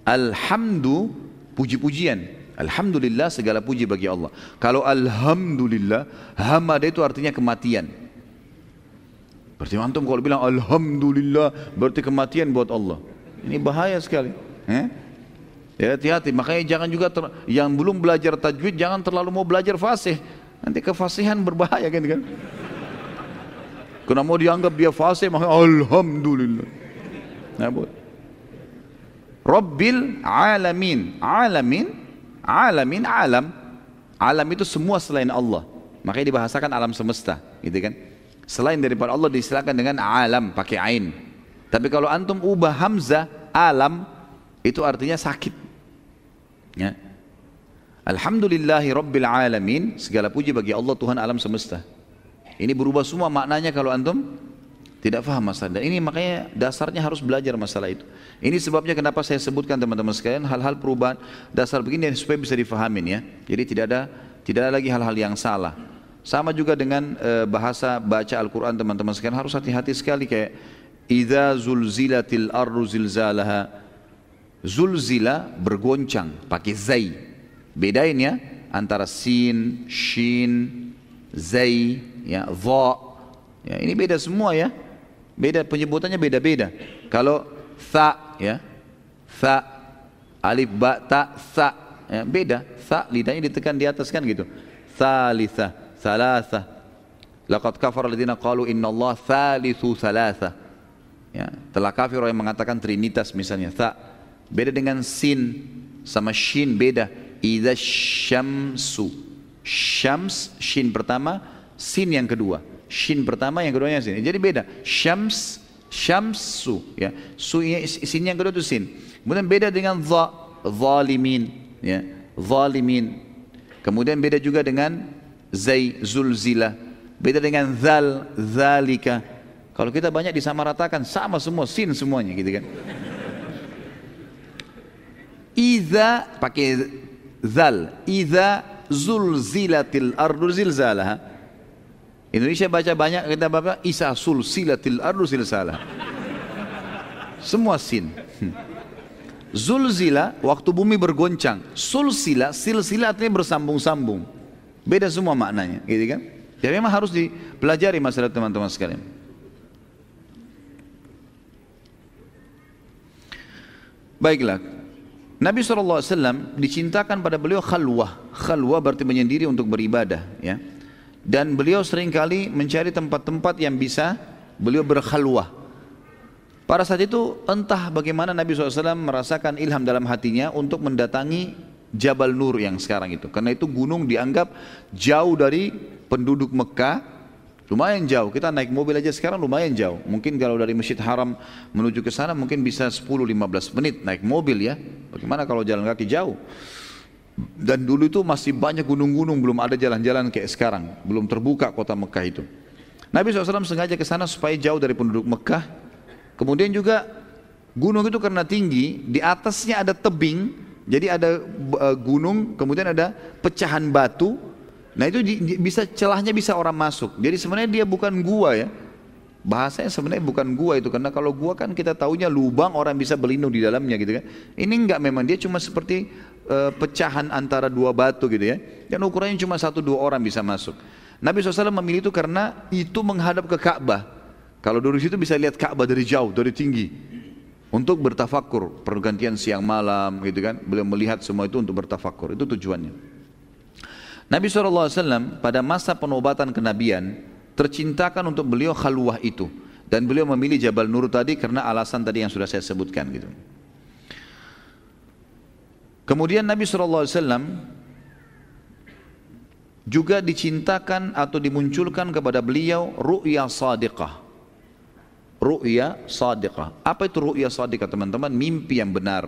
Alhamdu, puji-pujian. Alhamdulillah, segala puji bagi Allah. Kalau alhamdulillah, hamada itu artinya kematian. Berarti antum kalau bilang alhamdulillah berarti kematian buat Allah. Ini bahaya sekali. Ya, hati-hati. Makanya jangan juga yang belum belajar tajwid jangan terlalu mau belajar fasih. Nanti kefasihan berbahaya kan? Karena mau dianggap dia fasih, makanya alhamdulillah. Nah, Rabbil alamin. Alamin, alam itu semua selain Allah. Makanya dibahasakan alam semesta, gitu kan? Selain daripada Allah disilakan dengan alam pakai ain. Tapi kalau antum ubah hamzah alam itu artinya sakit. Ya. Alhamdulillahi rabbil alamin, segala puji bagi Allah Tuhan alam semesta. Ini berubah semua maknanya kalau antum tidak faham masalah. Dan ini makanya dasarnya harus belajar masalah itu. Ini sebabnya kenapa saya sebutkan teman-teman sekalian hal-hal perubahan dasar begini supaya bisa difahamin ya. Jadi tidak ada lagi hal-hal yang salah. Sama juga dengan bahasa baca Al-Quran teman-teman sekalian harus hati-hati sekali kayak idza zulzilatil ardu zilzalaha. Zulzila bergoncang pakai zai. Bedain ya antara sin, shin, zai, ya, dha. Ya, ini beda semua ya. Beda penyebutannya beda-beda. Kalau tha ya. Tha alif ba ta tha ya, beda. Tha lidahnya ditekan di atas kan gitu. Thalitha, thalatha. Laqad kafara alladziina qalu innallaha thalithu thalatha. Ya, telah kafir orang yang mengatakan trinitas misalnya tha. Beda dengan sin sama shin beda. Idza syamsu. Syams shin pertama, sin yang kedua. Shin pertama, yang keduanya sin. Jadi beda. Syams, syamsu ya. Sin yang kedua itu sin. Kemudian beda dengan dha, zalimin ya. Zalimin. Kemudian beda juga dengan zai, zulzila. Beda dengan zal, zalika. Kalau kita banyak disamaratakan sama semua sin semuanya gitu kan. Idza pakai zal, idza zulzilatil ardu zilzalaha. Indonesia baca banyak, kita baca isa sulsilatil ardu zilzalaha. Semua sin. Zulzila waktu bumi bergoncang. Sulsila, silsila artinya bersambung-sambung. Beda semua maknanya, gitu kan? Jadi memang harus dipelajari masalah teman-teman sekalian. Baiklah. Nabi SAW dicintakan pada beliau khalwah. Khalwah berarti menyendiri untuk beribadah ya. Dan beliau seringkali mencari tempat-tempat yang bisa beliau berkhalwah. Pada saat itu entah bagaimana Nabi SAW merasakan ilham dalam hatinya untuk mendatangi Jabal Nur yang sekarang itu. Karena itu gunung dianggap jauh dari penduduk Mekah. Lumayan jauh, kita naik mobil aja sekarang lumayan jauh. Mungkin kalau dari Masjid Haram menuju ke sana mungkin bisa 10-15 menit naik mobil ya. Bagaimana kalau jalan kaki jauh? Dan dulu itu masih banyak gunung-gunung, belum ada jalan-jalan kayak sekarang. Belum terbuka kota Mekah itu. Nabi SAW sengaja ke sana supaya jauh dari penduduk Mekah. Kemudian juga gunung itu karena tinggi, di atasnya ada tebing. Jadi ada gunung, kemudian ada pecahan batu. Nah itu bisa celahnya bisa orang masuk. Jadi sebenarnya dia bukan gua ya. Bahasanya sebenarnya bukan gua itu, karena kalau gua kan kita taunya lubang orang bisa berlindung di dalamnya gitu kan. Ini enggak, memang dia cuma seperti pecahan antara dua batu gitu ya. Dan ukurannya cuma 1-2 orang bisa masuk. Nabi SAW memilih itu karena itu menghadap ke Ka'bah. Kalau dari situ bisa lihat Ka'bah dari jauh, dari tinggi. Untuk bertafakur, pergantian siang malam gitu kan. Beliau melihat semua itu untuk bertafakur, itu tujuannya. Nabi SAW pada masa penobatan kenabian tercintakan untuk beliau khalwah itu, dan beliau memilih Jabal Nur tadi karena alasan tadi yang sudah saya sebutkan gitu. Kemudian Nabi SAW juga dicintakan atau dimunculkan kepada beliau ru'ya sadiqah. Ru'ya sadiqah. Apa itu ru'ya sadiqah teman-teman? Mimpi yang benar.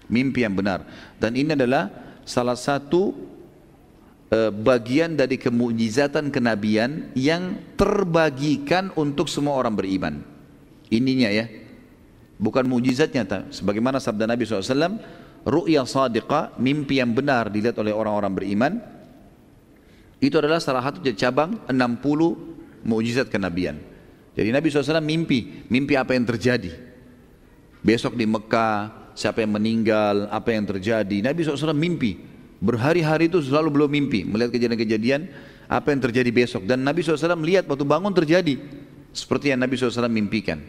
Mimpi yang benar. Dan ini adalah salah satu bagian dari kemujizatan kenabian yang terbagikan untuk semua orang beriman. Ininya ya, bukan mujizatnya. Sebagaimana sabda Nabi SAW, ru'ya sadiqah, mimpi yang benar dilihat oleh orang-orang beriman. Itu adalah salah satu cabang 60 mujizat kenabian. Jadi Nabi SAW mimpi apa yang terjadi. besok di Mekah, siapa yang meninggal, apa yang terjadi. Nabi SAW mimpi, berhari-hari itu selalu belum mimpi, melihat kejadian-kejadian apa yang terjadi besok. Dan Nabi SAW melihat waktu bangun terjadi seperti yang Nabi SAW mimpikan.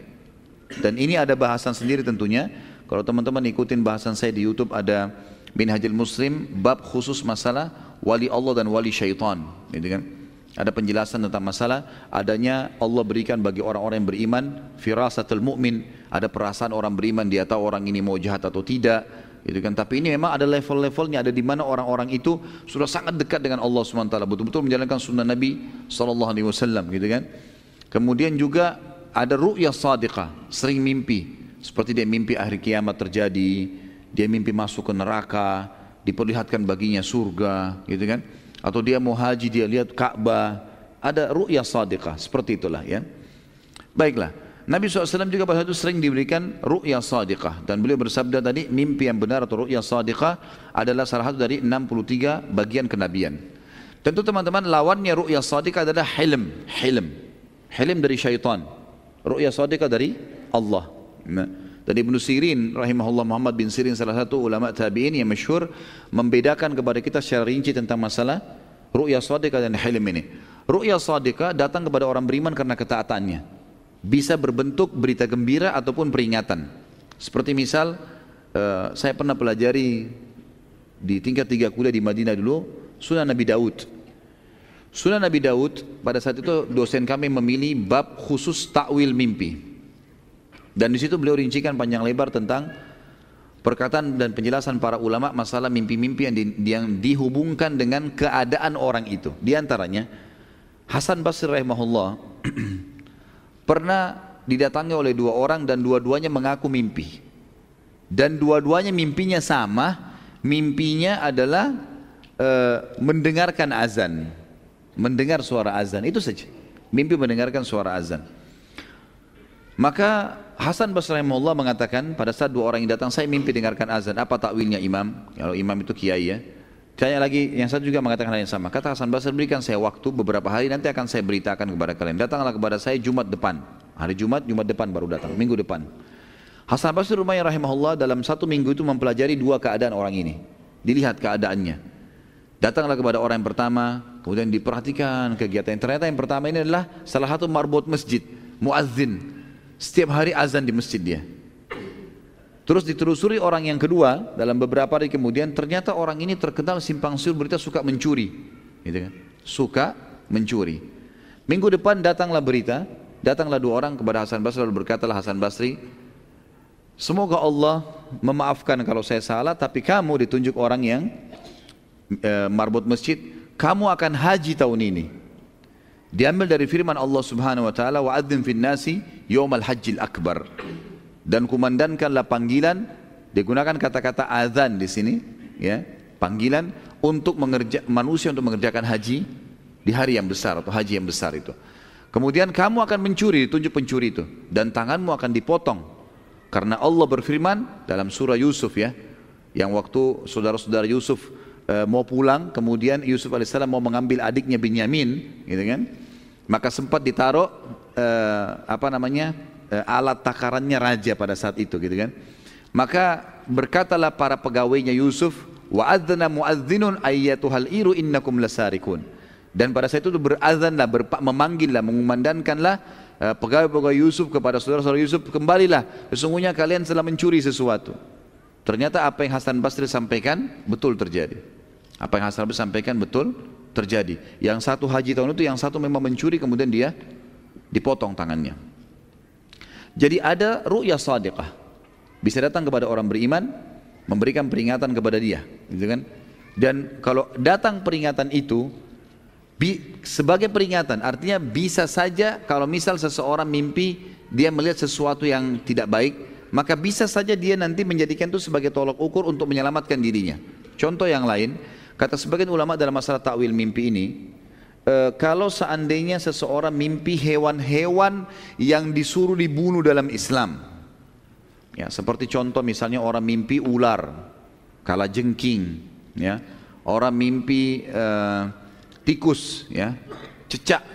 Dan ini ada bahasan sendiri tentunya. Kalau teman-teman ikutin bahasan saya di YouTube, ada Minhajul Muslim, bab khusus masalah wali Allah dan wali syaitan, gitu kan. Ada penjelasan tentang masalah adanya Allah berikan bagi orang-orang yang beriman firasatul mu'min, ada perasaan orang beriman, dia tahu orang ini mau jahat atau tidak, gitu kan. Tapi ini memang ada level-levelnya, ada di mana orang-orang itu sudah sangat dekat dengan Allah SWT, betul-betul menjalankan sunnah Nabi SAW, gitu kan. Kemudian juga ada ru'yah sadiqah, sering mimpi, seperti dia mimpi akhir kiamat terjadi, dia mimpi masuk ke neraka, diperlihatkan baginya surga, gitu kan. Atau dia mau haji, dia lihat Ka'bah, ada ru'yah sadiqah, seperti itulah ya. Baiklah, Nabi SAW juga pada itu sering diberikan ru'yah sadiqah, dan beliau bersabda tadi, mimpi yang benar atau ru'yah sadiqah adalah salah satu dari 63 bagian kenabian. Tentu teman-teman, lawannya ru'yah sadiqah adalah hilm dari syaitan, ru'yah sadiqah dari Allah. Dan Ibnu Sirin rahimahullah, Muhammad bin Sirin, salah satu ulama tabi'in yang masyhur, membedakan kepada kita secara rinci tentang masalah ru'yah shadiqah dan hilm ini. Ru'yah shadiqah datang kepada orang beriman karena ketaatannya, bisa berbentuk berita gembira ataupun peringatan. Seperti misal saya pernah pelajari di tingkat 3 kuliah di Madinah dulu, Sunan Nabi Daud. Sunan Nabi Daud, pada saat itu dosen kami memilih bab khusus takwil mimpi. Dan di situ beliau rincikan panjang lebar tentang perkataan dan penjelasan para ulama masalah mimpi-mimpi yang dihubungkan dengan keadaan orang itu. Di antaranya Hasan Basri rahimahullah pernah didatangi oleh 2 orang dan dua-duanya mengaku mimpi. Dan dua-duanya mimpinya sama, mimpinya adalah mendengarkan azan, mendengar suara azan, itu saja. Mimpi mendengarkan suara azan. Maka Hasan Basri rahimahullah mengatakan pada saat 2 orang yang datang, saya mimpi dengarkan azan, apa takwilnya imam? Kalau imam itu kiai ya. Tanya lagi, yang satu juga mengatakan hal yang sama. Kata Hasan Basri, berikan saya waktu beberapa hari, nanti akan saya beritakan kepada kalian. Datanglah kepada saya Jumat depan, hari Jumat depan baru datang, minggu depan. Hasan Basri rumahnya rahimahullah dalam 1 minggu itu mempelajari 2 keadaan orang ini, dilihat keadaannya. Datanglah kepada orang yang pertama, kemudian diperhatikan kegiatan. Ternyata yang pertama ini adalah salah satu marbot masjid, muazzin. Setiap hari azan di masjid dia. Terus ditelusuri orang yang kedua, dalam beberapa hari kemudian ternyata orang ini terkenal simpang siur berita, suka mencuri, gitu kan? Suka mencuri. Minggu depan datanglah berita, datanglah 2 orang kepada Hasan Basri, lalu berkatalah Hasan Basri, semoga Allah memaafkan kalau saya salah, tapi kamu ditunjuk orang yang marbot masjid, kamu akan haji tahun ini. Diambil dari firman Allah Subhanahu wa taala, wa'adzim fin nasi yaumal hajjil akbar. Dan kumandangkanlah panggilan, digunakan kata-kata azan di sini, ya, panggilan untuk manusia untuk mengerjakan haji di hari yang besar atau haji yang besar itu. Kemudian kamu akan mencuri, ditunjuk pencuri itu, dan tanganmu akan dipotong. Karena Allah berfirman dalam surah Yusuf ya, yang waktu saudara-saudara Yusuf mau pulang, kemudian Yusuf alaihissalam mau mengambil adiknya Binyamin, gitu kan? Maka sempat ditaruh alat takarannya raja pada saat itu, gitu kan? Maka berkatalah para pegawainya Yusuf, wa adzana muadzinun ayyatuhal iru innakum lasarikun. Dan pada saat itu berazanlah, memanggillah, mengumandangkanlah pegawai-pegawai Yusuf kepada saudara-saudara Yusuf, kembalilah, sesungguhnya kalian telah mencuri sesuatu. Ternyata apa yang Hasan Basri sampaikan betul terjadi. Apa yang Hasan Basri sampaikan betul terjadi. Yang satu haji tahun itu, yang satu memang mencuri, kemudian dia dipotong tangannya. Jadi ada ru'yah shadiqah, bisa datang kepada orang beriman, memberikan peringatan kepada dia, gitu kan? Dan kalau datang peringatan itu sebagai peringatan, artinya bisa saja kalau misal seseorang mimpi dia melihat sesuatu yang tidak baik, maka bisa saja dia nanti menjadikan itu sebagai tolok ukur untuk menyelamatkan dirinya. Contoh yang lain, kata sebagian ulama dalam masalah takwil mimpi ini, kalau seandainya seseorang mimpi hewan-hewan yang disuruh dibunuh dalam Islam, ya, seperti contoh misalnya orang mimpi ular, kalajengking, ya, orang mimpi tikus, ya, cecak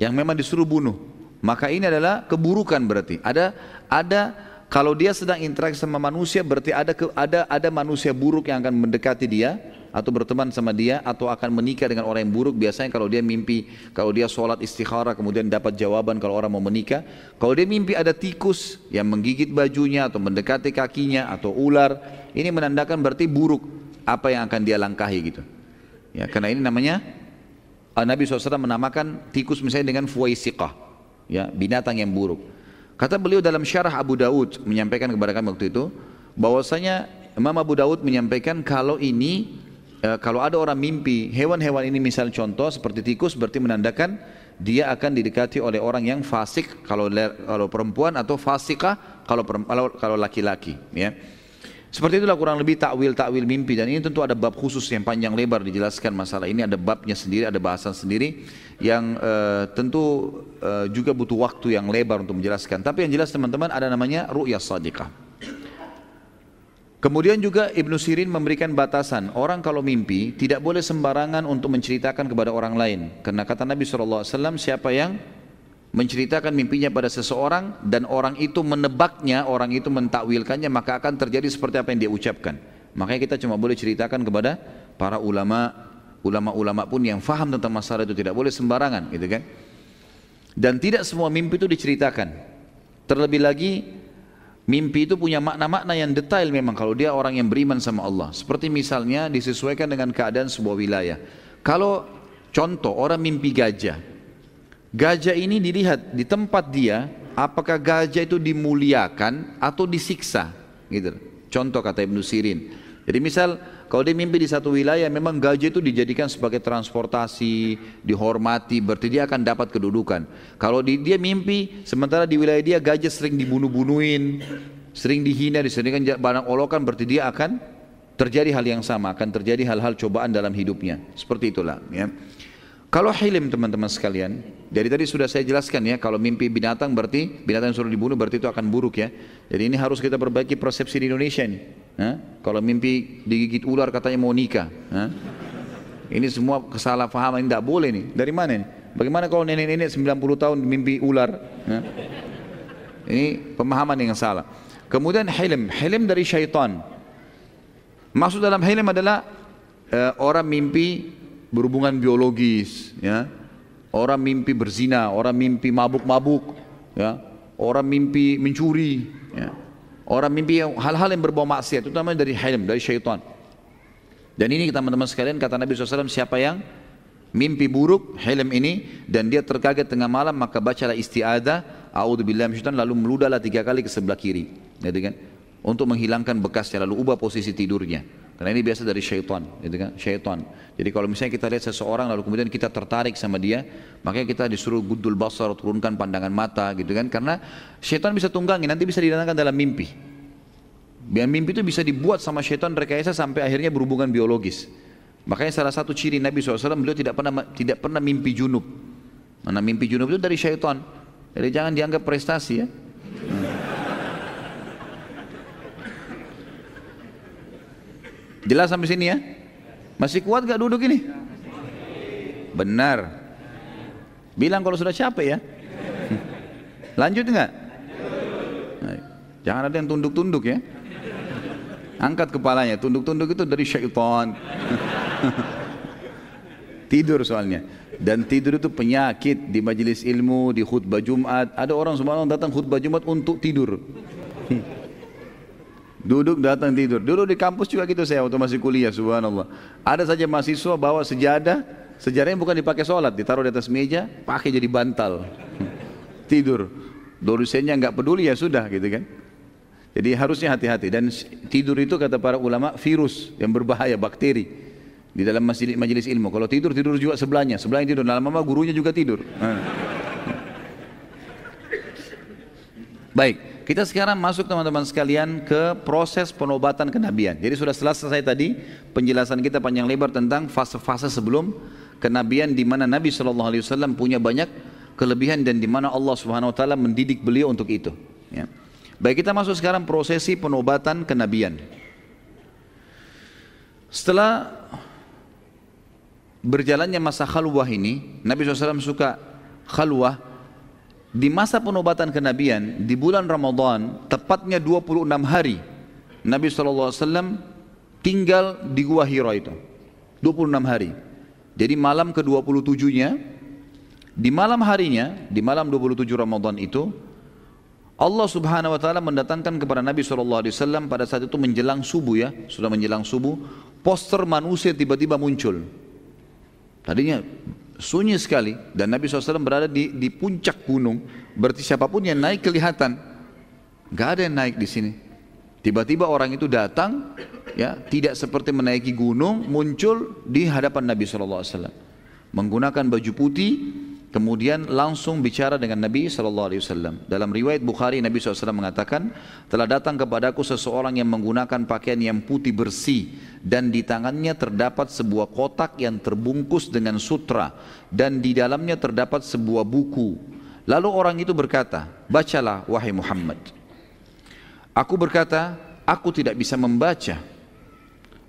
yang memang disuruh bunuh, maka ini adalah keburukan, berarti ada Kalau dia sedang interaksi sama manusia berarti ada manusia buruk yang akan mendekati dia atau berteman sama dia atau akan menikah dengan orang yang buruk. Biasanya kalau dia mimpi, kalau dia sholat istikharah kemudian dapat jawaban kalau orang mau menikah. Kalau dia mimpi ada tikus yang menggigit bajunya atau mendekati kakinya atau ular, ini menandakan berarti buruk apa yang akan dia langkahi gitu. Ya, karena ini namanya Nabi SAW menamakan tikus misalnya dengan fuwaisiqah, ya, binatang yang buruk. Kata beliau dalam syarah Abu Daud menyampaikan kepada kami waktu itu bahwasanya Imam Abu Daud menyampaikan kalau ini kalau ada orang mimpi hewan-hewan ini misal contoh seperti tikus berarti menandakan dia akan didekati oleh orang yang fasik kalau perempuan atau fasikah kalau laki-laki, ya. Seperti itulah kurang lebih takwil mimpi, dan ini tentu ada bab khusus yang panjang lebar dijelaskan masalah ini, ada babnya sendiri, ada bahasan sendiri yang tentu juga butuh waktu yang lebar untuk menjelaskan. Tapi yang jelas teman-teman ada namanya ru'ya shadiqah. Kemudian juga Ibnu Sirin memberikan batasan, orang kalau mimpi tidak boleh sembarangan untuk menceritakan kepada orang lain. Karena kata Nabi SAW, siapa yang menceritakan mimpinya pada seseorang dan orang itu menebaknya, orang itu mentakwilkannya, maka akan terjadi seperti apa yang dia ucapkan. Makanya kita cuma boleh ceritakan kepada para ulama pun yang faham tentang masalah itu, tidak boleh sembarangan, gitu kan. Dan tidak semua mimpi itu diceritakan. Terlebih lagi mimpi itu punya makna-makna yang detail memang kalau dia orang yang beriman sama Allah. Seperti misalnya disesuaikan dengan keadaan sebuah wilayah. Kalau contoh orang mimpi gajah, gajah ini dilihat di tempat dia, apakah gajah itu dimuliakan atau disiksa, gitu. Contoh kata Ibnu Sirin. Jadi misal kalau dia mimpi di satu wilayah memang gajah itu dijadikan sebagai transportasi, dihormati, berarti dia akan dapat kedudukan. Kalau dia mimpi sementara di wilayah dia gajah sering dibunuh-bunuhin, sering dihina, disediakan barang olokan, berarti dia akan terjadi hal yang sama, akan terjadi hal-hal cobaan dalam hidupnya. Seperti itulah, ya. Kalau hilim teman-teman sekalian, dari tadi sudah saya jelaskan ya, kalau mimpi binatang berarti binatang yang suruh dibunuh berarti itu akan buruk ya. Jadi ini harus kita perbaiki persepsi di Indonesia ini. Kalau mimpi digigit ular katanya mau nikah. Ini semua kesalahpahaman, ini tidak boleh nih. Dari mana nih? Bagaimana kalau nenek-nenek 90 tahun mimpi ular? Ini pemahaman yang salah. Kemudian hilim dari syaitan. Maksud dalam hilim adalah orang mimpi berhubungan biologis, ya. Orang mimpi berzina, orang mimpi mabuk-mabuk, ya. Orang mimpi mencuri, ya. Orang mimpi hal-hal yang berbau maksiat, itu namanya dari hilm, dari syaitan. Dan ini teman-teman sekalian kata Nabi SAW, siapa yang mimpi buruk, hilm ini, dan dia terkaget tengah malam, maka bacalah isti'adah, a'udzubillahi minasyaitonir, lalu meludahlah 3 kali ke sebelah kiri, gitu kan? Untuk menghilangkan bekasnya, lalu ubah posisi tidurnya. Karena ini biasa dari syaitan, gitu kan? Syaitan. Jadi kalau misalnya kita lihat seseorang lalu kemudian kita tertarik sama dia, makanya kita disuruh guddul basar, turunkan pandangan mata, gitu kan? Karena syaitan bisa tunggangi, nanti bisa didatangkan dalam mimpi. Biar mimpi itu bisa dibuat sama syaitan rekayasa sampai akhirnya berhubungan biologis. Makanya salah satu ciri Nabi SAW, beliau tidak pernah mimpi junub. Mana mimpi junub itu dari syaitan. Jadi jangan dianggap prestasi ya. Jelas sampai sini ya? Masih kuat gak duduk ini? Benar. Bilang kalau sudah capek ya. Lanjut gak? Jangan ada yang tunduk-tunduk ya. Angkat kepalanya, tunduk-tunduk itu dari syaitan. Tidur soalnya. Dan tidur itu penyakit di majelis ilmu, di khutbah Jumat. Ada orang subhanallah datang khutbah Jumat untuk tidur. Duduk datang tidur. Dulu di kampus juga gitu saya waktu masih kuliah, subhanallah. Ada saja mahasiswa bawa sejadah, sejadahnya bukan dipakai sholat, ditaruh di atas meja, pakai jadi bantal. Tidur. Dosennya nggak peduli ya sudah gitu kan. Jadi harusnya hati-hati. Dan tidur itu kata para ulama virus yang berbahaya, bakteri di dalam majelis ilmu. Kalau tidur juga sebelahnya tidur. Lama-lama gurunya juga tidur. Baik. Kita sekarang masuk teman-teman sekalian ke proses penobatan kenabian. Jadi sudah selesai tadi penjelasan kita panjang lebar tentang fase-fase sebelum kenabian di mana Nabi SAW punya banyak kelebihan dan di mana Allah Subhanahu Wa Taala mendidik beliau untuk itu. Ya. Baik, kita masuk sekarang prosesi penobatan kenabian. Setelah berjalannya masa khalwah ini, Nabi SAW suka khalwah di masa penobatan kenabian di bulan Ramadan tepatnya 26 hari Nabi SAW tinggal di Gua Hira itu 26 hari. Jadi malam ke-27-nya, di malam harinya, di malam 27 Ramadan itu Allah Subhanahu wa taala mendatangkan kepada Nabi SAW pada saat itu menjelang subuh ya, sudah menjelang subuh, poster manusia tiba-tiba muncul. Tadinya sunyi sekali dan Nabi SAW berada di puncak gunung, berarti siapapun yang naik kelihatan. Gak ada yang naik di sini. Tiba-tiba orang itu datang, ya tidak seperti menaiki gunung, muncul di hadapan Nabi SAW, menggunakan baju putih, kemudian langsung bicara dengan Nabi SAW. Dalam riwayat Bukhari Nabi SAW mengatakan, telah datang kepadaku seseorang yang menggunakan pakaian yang putih bersih dan di tangannya terdapat sebuah kotak yang terbungkus dengan sutra dan di dalamnya terdapat sebuah buku. Lalu orang itu berkata, bacalah wahai Muhammad. Aku berkata, aku tidak bisa membaca.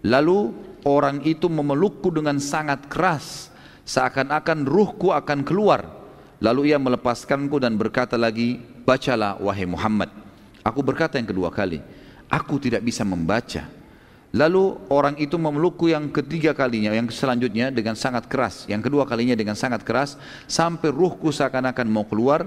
Lalu orang itu memelukku dengan sangat keras, seakan-akan ruhku akan keluar. Lalu ia melepaskanku dan berkata lagi, bacalah wahai Muhammad. Aku berkata yang kedua kali, aku tidak bisa membaca. Lalu orang itu memelukku yang ketiga kalinya, yang selanjutnya dengan sangat keras, yang kedua kalinya dengan sangat keras, sampai ruhku seakan-akan mau keluar.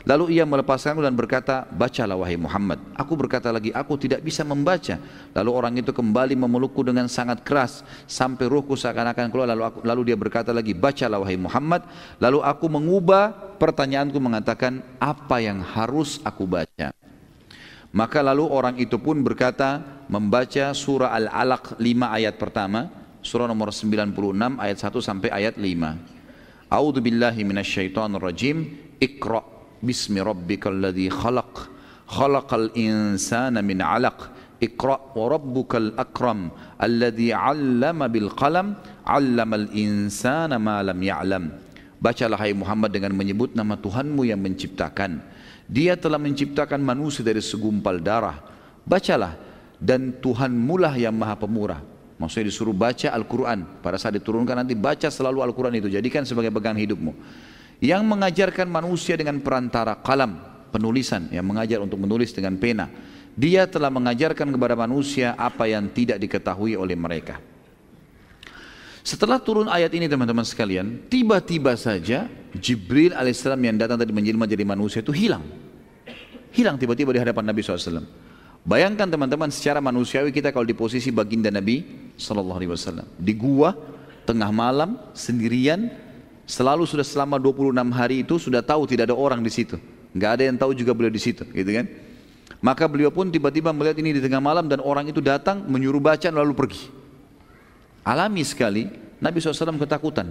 Lalu ia melepaskanku dan berkata, bacalah wahai Muhammad. Aku berkata lagi, aku tidak bisa membaca. Lalu orang itu kembali memelukku dengan sangat keras sampai ruhku seakan-akan keluar. Lalu dia berkata lagi, bacalah wahai Muhammad. Lalu aku mengubah pertanyaanku mengatakan, apa yang harus aku baca? Maka lalu orang itu pun berkata, membaca surah Al-Alaq 5 ayat pertama, surah nomor 96 ayat 1 sampai ayat 5. A'udzu billahi minasyaitonir rajim. Iqra' bismi rabbikal ladzi khalaq khalaqal insana min 'alaq iqra' wa rabbukal akram alladzi 'allama bil qalam 'allamal insana ma lam ya'lam. Bacalah hai Muhammad dengan menyebut nama Tuhanmu yang menciptakan. Dia telah menciptakan manusia dari segumpal darah. Bacalah, dan Tuhanmu lah yang maha pemurah. Maksudnya disuruh baca Al-Quran. Pada saat diturunkan nanti baca selalu Al-Quran itu, jadikan sebagai pegangan hidupmu. Yang mengajarkan manusia dengan perantara kalam, penulisan, yang mengajar untuk menulis dengan pena. Dia telah mengajarkan kepada manusia apa yang tidak diketahui oleh mereka. Setelah turun ayat ini teman-teman sekalian, tiba-tiba saja Jibril alaihissalam yang datang tadi menjelma jadi manusia itu hilang. Hilang tiba-tiba di hadapan Nabi SAW. Bayangkan teman-teman, secara manusiawi kita kalau di posisi baginda Nabi SAW. Di gua, tengah malam, sendirian, selalu sudah selama 26 hari itu sudah tahu tidak ada orang di situ. Nggak ada yang tahu juga beliau di situ, gitu kan? Maka beliau pun tiba-tiba melihat ini di tengah malam dan orang itu datang menyuruh baca lalu pergi. Alami sekali Nabi SAW ketakutan.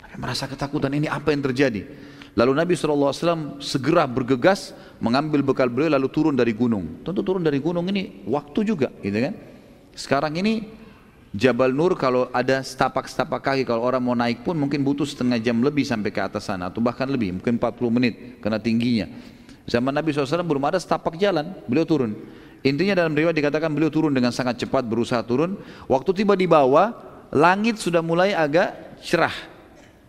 Nabi merasa ketakutan, ini apa yang terjadi? Lalu Nabi SAW segera bergegas mengambil bekal beliau lalu turun dari gunung. Tentu turun dari gunung ini waktu juga, gitu kan? Sekarang ini Jabal Nur kalau ada setapak-setapak kaki, kalau orang mau naik pun mungkin butuh setengah jam lebih sampai ke atas sana, atau bahkan lebih, mungkin 40 menit karena tingginya. Zaman Nabi SAW belum ada setapak jalan, beliau turun. Intinya dalam riwayat dikatakan beliau turun dengan sangat cepat, berusaha turun. Waktu tiba di bawah, langit sudah mulai agak cerah.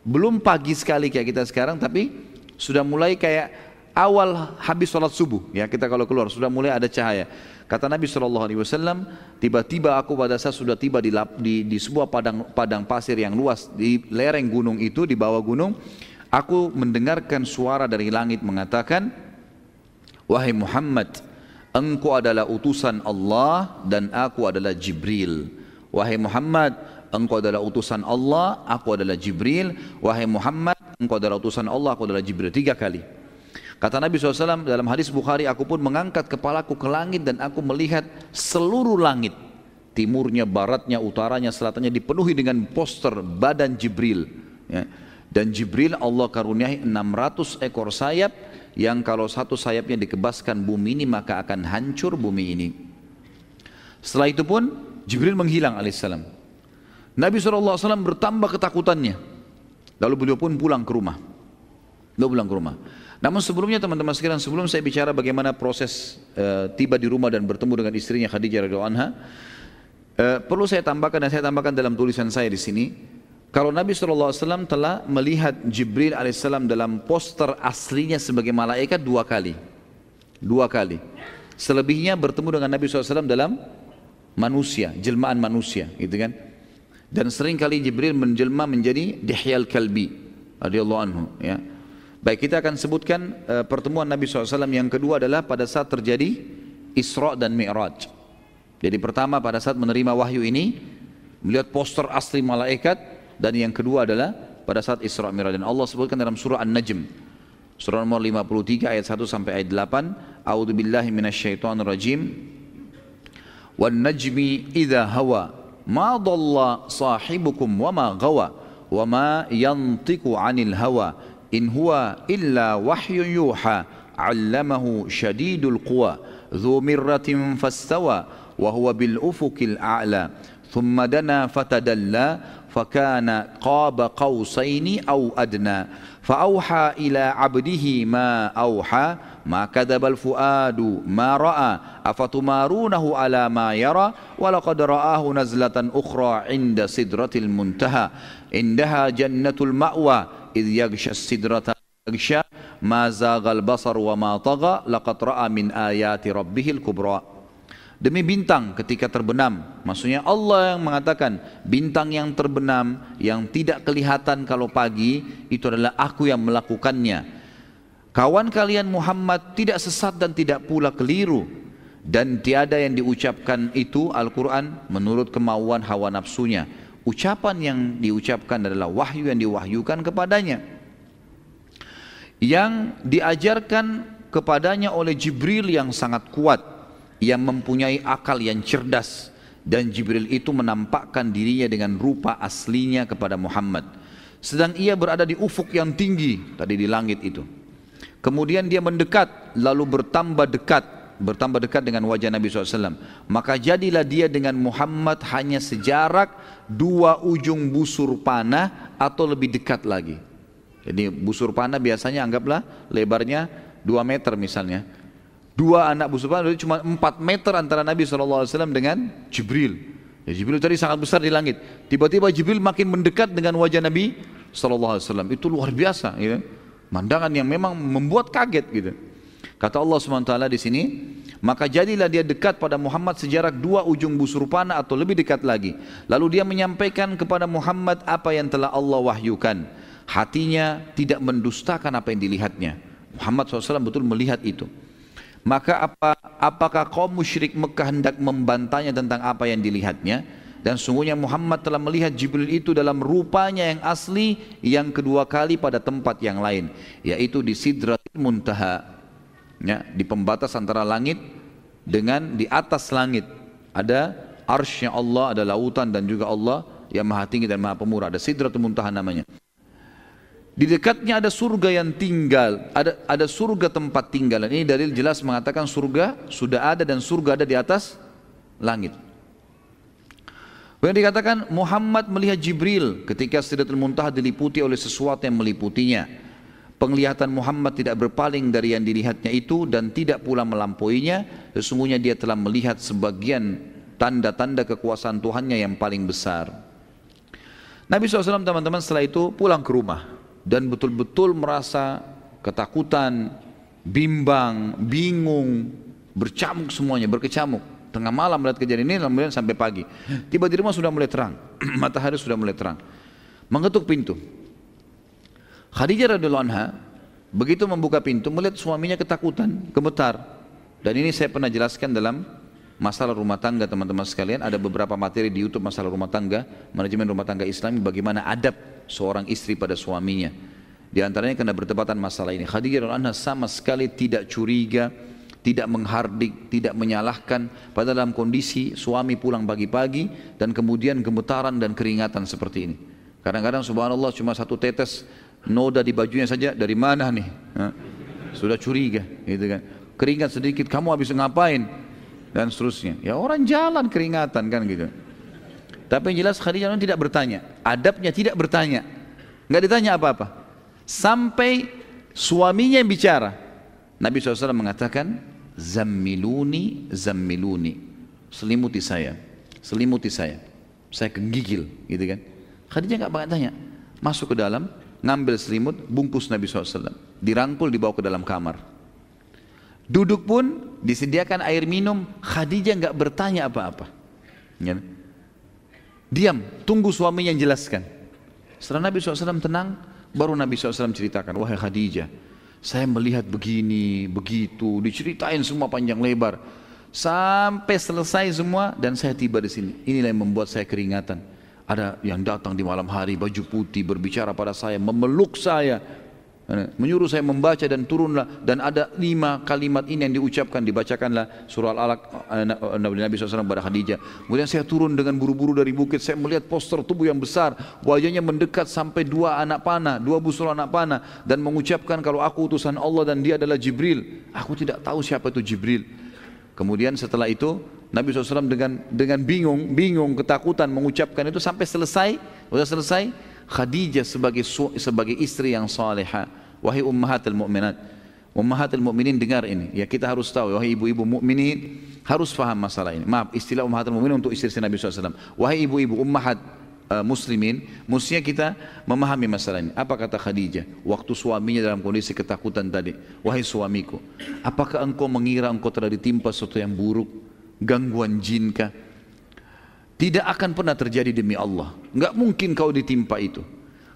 Belum pagi sekali kayak kita sekarang, tapi sudah mulai kayak awal habis sholat subuh. Ya, kita kalau keluar sudah mulai ada cahaya. Kata Nabi SAW, tiba-tiba aku pada saat sudah tiba di sebuah padang pasir yang luas di lereng gunung itu, di bawah gunung, aku mendengarkan suara dari langit mengatakan, wahai Muhammad, engkau adalah utusan Allah dan aku adalah Jibril. Wahai Muhammad, engkau adalah utusan Allah, aku adalah Jibril. Wahai Muhammad, engkau adalah utusan Allah, aku adalah Jibril. 3 kali. Kata Nabi SAW dalam hadis Bukhari, aku pun mengangkat kepalaku ke langit dan aku melihat seluruh langit, timurnya, baratnya, utaranya, selatannya dipenuhi dengan poster badan Jibril. Ya. Dan Jibril Allah karuniai 600 ekor sayap, yang kalau satu sayapnya dikebaskan bumi ini maka akan hancur bumi ini. Setelah itu pun Jibril menghilang alaihissalam. Nabi SAW bertambah ketakutannya. Lalu beliau pun pulang ke rumah. Namun sebelumnya teman-teman sekalian, sebelum saya bicara bagaimana proses tiba di rumah dan bertemu dengan istrinya Khadijah radhiyallahu anha, perlu saya tambahkan dan saya tambahkan dalam tulisan saya di sini, Kalau Nabi SAW telah melihat Jibril alaihissalam dalam poster aslinya sebagai malaikat 2 kali. 2 kali. Selebihnya bertemu dengan Nabi SAW dalam manusia, jelmaan manusia, gitu kan. Dan sering kali Jibril menjelma menjadi Dihyal Kalbi radhiyallahu anhu, ya. Baik, kita akan sebutkan pertemuan Nabi SAW yang kedua adalah pada saat terjadi Isra dan Mi'raj. Jadi pertama pada saat menerima wahyu ini, melihat poster asli malaikat. Dan yang kedua adalah pada saat Isra Mi'raj. Dan Allah sebutkan dalam surah An-Najm, surah nomor 53 ayat 1 sampai ayat 8. A'udzu billahi minasyaitonir rajim. Wan najmi idza hawa ma dhalla sahibukum wa ma ghawa wa ma yantiqu 'anil hawa in huwa illa wahyun yuha 'allamahu syadidul quwa dzu mirratin fastawa wa huwa bil ufuqil a'la thumma dana fatadalla فكان قاب قوسين أو أدنى فأوحى إلى عبده ما أوحى ما كذب الفؤاد ما رأى أفتمارونه على ما يرى ولقد رآه نزلة أخرى عند سدرة المنتهى عندها جنة المأوى إذ يغشى السدرة يغشى ما زاغ البصر وما طغى لقد رأى من آيات ربه الكبرى. Demi bintang ketika terbenam, maksudnya Allah yang mengatakan bintang yang terbenam yang tidak kelihatan kalau pagi itu adalah aku yang melakukannya. Kawan kalian Muhammad tidak sesat dan tidak pula keliru, dan tiada yang diucapkan itu Al-Quran menurut kemauan hawa nafsunya. Ucapan yang diucapkan adalah wahyu yang diwahyukan kepadanya, yang diajarkan kepadanya oleh Jibril yang sangat kuat, yang mempunyai akal yang cerdas. Dan Jibril itu menampakkan dirinya dengan rupa aslinya kepada Muhammad, sedang ia berada di ufuk yang tinggi tadi di langit itu. Kemudian dia mendekat, lalu bertambah dekat dengan wajah Nabi SAW. Maka jadilah dia dengan Muhammad hanya sejarak 2 ujung busur panah atau lebih dekat lagi. Jadi busur panah biasanya anggaplah lebarnya 2 meter misalnya. 2 anak busur panah itu cuma 4 meter antara Nabi SAW dengan Jibril. Ya, Jibril tadi sangat besar di langit. Tiba-tiba Jibril makin mendekat dengan wajah Nabi SAW. Itu luar biasa, gitu. Mandangan yang memang membuat kaget, gitu. Kata Allah SWT di sini, maka jadilah dia dekat pada Muhammad sejarak 2 ujung busur panah atau lebih dekat lagi. Lalu dia menyampaikan kepada Muhammad apa yang telah Allah wahyukan. Hatinya tidak mendustakan apa yang dilihatnya. Muhammad SAW betul melihat itu. Maka apakah kaum musyrik Mekah hendak membantahnya tentang apa yang dilihatnya? Dan sungguhnya Muhammad telah melihat Jibril itu dalam rupanya yang asli yang kedua kali pada tempat yang lain, yaitu di Sidratul Muntaha, ya, di pembatas antara langit dengan di atas langit ada arsy-Nya Allah, ada lautan, dan juga Allah yang maha tinggi dan maha pemurah. Ada Sidratul Muntaha namanya. Di dekatnya ada surga yang tinggal, ada surga tempat tinggal. Ini dalil jelas mengatakan surga sudah ada dan surga ada di atas langit. Yang dikatakan Muhammad melihat Jibril ketika Sidratul Muntaha diliputi oleh sesuatu yang meliputinya. Penglihatan Muhammad tidak berpaling dari yang dilihatnya itu dan tidak pula melampauinya. Sesungguhnya dia telah melihat sebagian tanda-tanda kekuasaan Tuhannya yang paling besar. Nabi SAW teman-teman setelah itu pulang ke rumah dan betul-betul merasa ketakutan, bimbang, bingung, bercamuk semuanya, berkecamuk. Tengah malam melihat kejadian ini, kemudian sampai pagi. Tiba di rumah sudah mulai terang, matahari sudah mulai terang. Mengetuk pintu. Khadijah radhiyallahu anha begitu membuka pintu melihat suaminya ketakutan, gemetar. Dan ini saya pernah jelaskan dalam masalah rumah tangga teman-teman sekalian. Ada beberapa materi di YouTube masalah rumah tangga, manajemen rumah tangga Islami, bagaimana adab seorang istri pada suaminya. Di antaranya karena bertepatan masalah ini. Khadijah radhiyallahu anha sama sekali tidak curiga, tidak menghardik, tidak menyalahkan pada dalam kondisi suami pulang pagi-pagi dan kemudian gemetaran dan keringatan seperti ini. Kadang-kadang subhanallah cuma 1 tetes noda di bajunya saja, dari mana nih? Sudah curiga, gitu kan. Keringat sedikit, kamu habis ngapain? Dan seterusnya. Ya orang jalan keringatan kan gitu. Tapi yang jelas Khadijah tidak bertanya, adabnya tidak bertanya, nggak ditanya apa-apa. Sampai suaminya yang bicara, Nabi SAW mengatakan, zammiluni, zammiluni, selimuti saya, saya kegigil, gitu kan. Khadijah nggak banyak tanya. Masuk ke dalam, ngambil selimut, bungkus Nabi SAW. Dirangkul, dibawa ke dalam kamar. Duduk pun, disediakan air minum, Khadijah nggak bertanya apa-apa. Ya. Diam, tunggu suaminya yang jelaskan. Setelah Nabi SAW tenang, baru Nabi SAW ceritakan, wahai Khadijah, saya melihat begini, begitu, diceritain semua panjang lebar. Sampai selesai semua dan saya tiba di sini. Inilah yang membuat saya keringatan. Ada yang datang di malam hari, baju putih, berbicara pada saya, memeluk saya, menyuruh saya membaca dan turunlah. Dan ada 5 kalimat ini yang diucapkan, dibacakanlah surah Al-Alaq Nabi SAW kepada Khadijah. Kemudian saya turun dengan buru-buru dari bukit, saya melihat poster tubuh yang besar, wajahnya mendekat sampai 2 anak panah, 2 busur anak panah, dan mengucapkan kalau aku utusan Allah dan dia adalah Jibril. Aku tidak tahu siapa itu Jibril. Kemudian setelah itu Nabi SAW dengan bingung, ketakutan mengucapkan itu sampai selesai. Sudah selesai, Khadijah sebagai istri yang salihah, wahai ummahatul mu'minat, ummahatul mu'minin dengar ini. Ya kita harus tahu, wahai ibu-ibu mukminin harus faham masalah ini. Maaf, istilah ummahatul mu'minin untuk istri Nabi SAW. Wahai ibu-ibu ummahat muslimin, mestinya kita memahami masalah ini. Apa kata Khadijah waktu suaminya dalam kondisi ketakutan tadi? Wahai suamiku, apakah engkau mengira engkau telah ditimpa sesuatu yang buruk, gangguan jin kah? Tidak akan pernah terjadi demi Allah. Enggak mungkin kau ditimpa itu.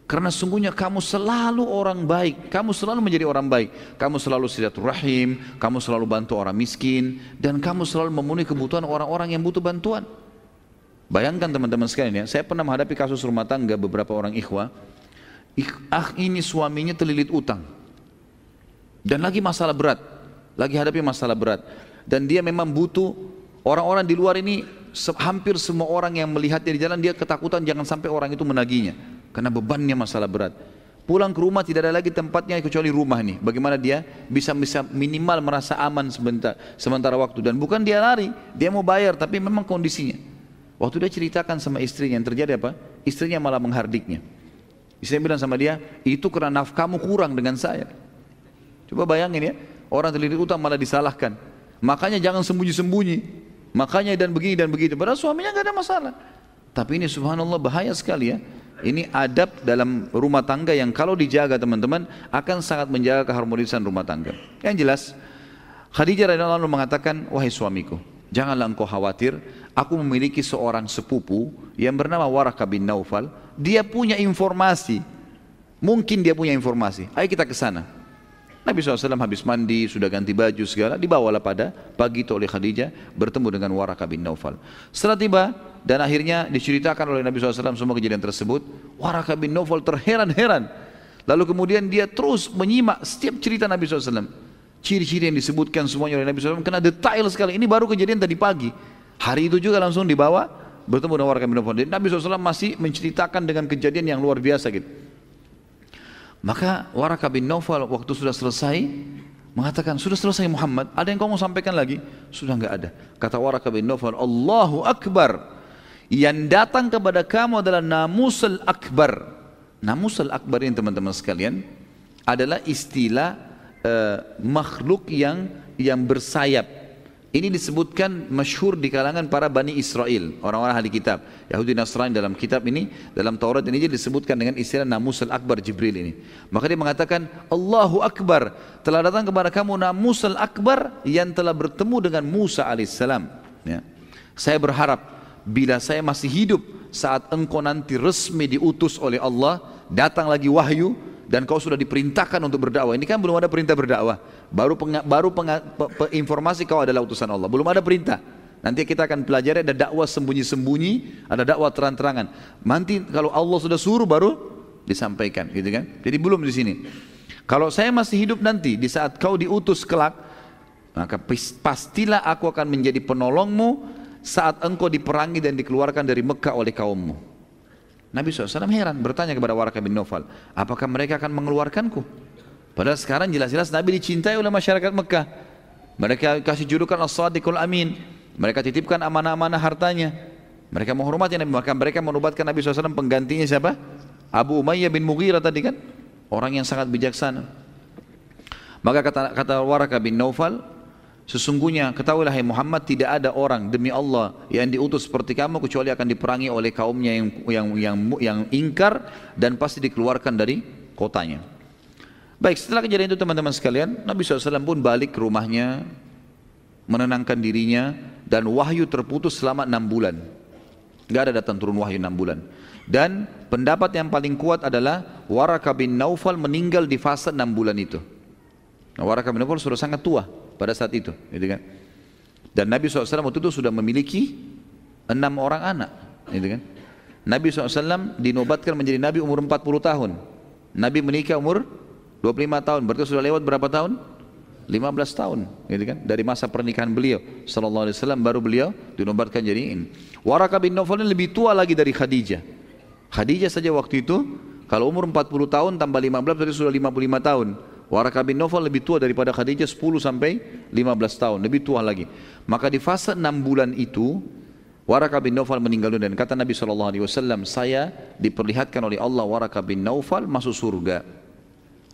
Karena sungguhnya kamu selalu orang baik, kamu selalu menjadi orang baik, kamu selalu silaturahim, kamu selalu bantu orang miskin, dan kamu selalu memenuhi kebutuhan orang-orang yang butuh bantuan. Bayangkan teman-teman sekalian ya, saya pernah menghadapi kasus rumah tangga beberapa orang ikhwah. Ini suaminya terlilit utang dan lagi masalah berat, lagi hadapi masalah berat, dan dia memang butuh. Orang-orang di luar ini, hampir semua orang yang melihatnya di jalan, dia ketakutan jangan sampai orang itu menagihnya karena bebannya masalah berat. Pulang ke rumah tidak ada lagi tempatnya kecuali rumah nih. Bagaimana dia bisa minimal merasa aman sementara waktu, dan bukan dia lari, dia mau bayar, tapi memang kondisinya. Waktu dia ceritakan sama istrinya yang terjadi apa? Istrinya malah menghardiknya. Istrinya bilang sama dia, itu karena nafkahmu kurang dengan saya. Coba bayangin ya, orang terlilit utang malah disalahkan. Makanya jangan sembunyi-sembunyi. Makanya dan begini dan begitu. Padahal suaminya gak ada masalah. Tapi ini subhanallah bahaya sekali ya. Ini adab dalam rumah tangga yang kalau dijaga teman-teman akan sangat menjaga keharmonisan rumah tangga. Yang jelas, Khadijah radhiyallahu anha mengatakan, wahai suamiku, janganlah engkau khawatir, aku memiliki seorang sepupu yang bernama Waraqah bin Naufal. Dia punya informasi, mungkin dia punya informasi. Ayo kita ke sana. Nabi SAW habis mandi, sudah ganti baju segala, dibawalah pada pagi itu oleh Khadijah bertemu dengan Waraqah bin Naufal. Setelah tiba dan akhirnya diceritakan oleh Nabi SAW semua kejadian tersebut, Waraqah bin Naufal terheran-heran. Lalu kemudian dia terus menyimak setiap cerita Nabi SAW. Ciri-ciri yang disebutkan semuanya oleh Nabi SAW kena detail sekali. Ini baru kejadian tadi pagi. Hari itu juga langsung dibawa bertemu dengan Waraqah bin Naufal. Dan Nabi SAW masih menceritakan dengan kejadian yang luar biasa gitu. Maka Waraqah bin Naufal waktu sudah selesai mengatakan, sudah selesai Muhammad, ada yang kau mau sampaikan lagi? Sudah enggak ada. Kata Waraqah bin Naufal, Allahu Akbar, yang datang kepada kamu adalah Namusul Akbar. Namusul Akbar ini teman-teman sekalian adalah istilah makhluk yang bersayap. Ini disebutkan masyhur di kalangan para Bani Israel, orang-orang ahli kitab Yahudi Nasrani. Dalam kitab ini, dalam Taurat ini disebutkan dengan istilah Namusul Akbar, Jibril ini. Maka dia mengatakan, Allahu Akbar, telah datang kepada kamu Namusul Akbar yang telah bertemu dengan Musa alaihissalam ya. Saya berharap bila saya masih hidup saat engkau nanti resmi diutus oleh Allah, datang lagi wahyu dan kau sudah diperintahkan untuk berdakwah. Ini kan belum ada perintah berdakwah, baru informasi kau adalah utusan Allah, belum ada perintah. Nanti kita akan pelajari ada dakwah sembunyi-sembunyi, ada dakwah terang-terangan. Nanti kalau Allah sudah suruh baru disampaikan, gitu kan? Jadi belum di sini. Kalau saya masih hidup nanti di saat kau diutus kelak, maka pastilah aku akan menjadi penolongmu saat engkau diperangi dan dikeluarkan dari Mekah oleh kaummu. Nabi SAW heran, bertanya kepada Waraqah bin Naufal, apakah mereka akan mengeluarkanku? Padahal sekarang jelas-jelas Nabi dicintai oleh masyarakat Mekah. Mereka kasih julukan As-Sadiqul Amin. Mereka titipkan amanah-amanah hartanya. Mereka menghormati Nabi, maka mereka menubatkan Nabi SAW penggantinya siapa? Abu Umayyah bin Mughirah tadi kan, orang yang sangat bijaksana. Maka kata Waraqah bin Naufal, sesungguhnya ketahuilah hai Muhammad, tidak ada orang demi Allah yang diutus seperti kamu kecuali akan diperangi oleh kaumnya yang ingkar dan pasti dikeluarkan dari kotanya. Baik, setelah kejadian itu teman-teman sekalian, Nabi SAW pun balik ke rumahnya, menenangkan dirinya, dan wahyu terputus selama 6 bulan. Gak ada datang turun wahyu 6 bulan. Dan pendapat yang paling kuat adalah Waraqah bin Naufal meninggal di fase 6 bulan itu. Nah, Waraqah bin Naufal sudah sangat tua pada saat itu, gitu kan? Dan Nabi SAW waktu itu sudah memiliki 6 orang anak, gitu kan? Nabi SAW dinobatkan menjadi Nabi umur 40 tahun. Nabi menikah umur 25 tahun, berarti sudah lewat berapa tahun? 15 tahun, gitu kan? Dari masa pernikahan beliau sallallahu alaihi wasallam baru beliau dinobatkan jadi ini. Waraqah bin Naufal ini lebih tua lagi dari Khadijah. Khadijah saja waktu itu kalau umur 40 tahun tambah 15 berarti sudah 55 tahun. Waraqah bin Naufal lebih tua daripada Khadijah 10 sampai 15 tahun, lebih tua lagi. Maka di fase 6 bulan itu Waraqah bin Naufal meninggal dunia, dan kata Nabi sallallahu alaihi wasallam, saya diperlihatkan oleh Allah Waraqah bin Naufal masuk surga.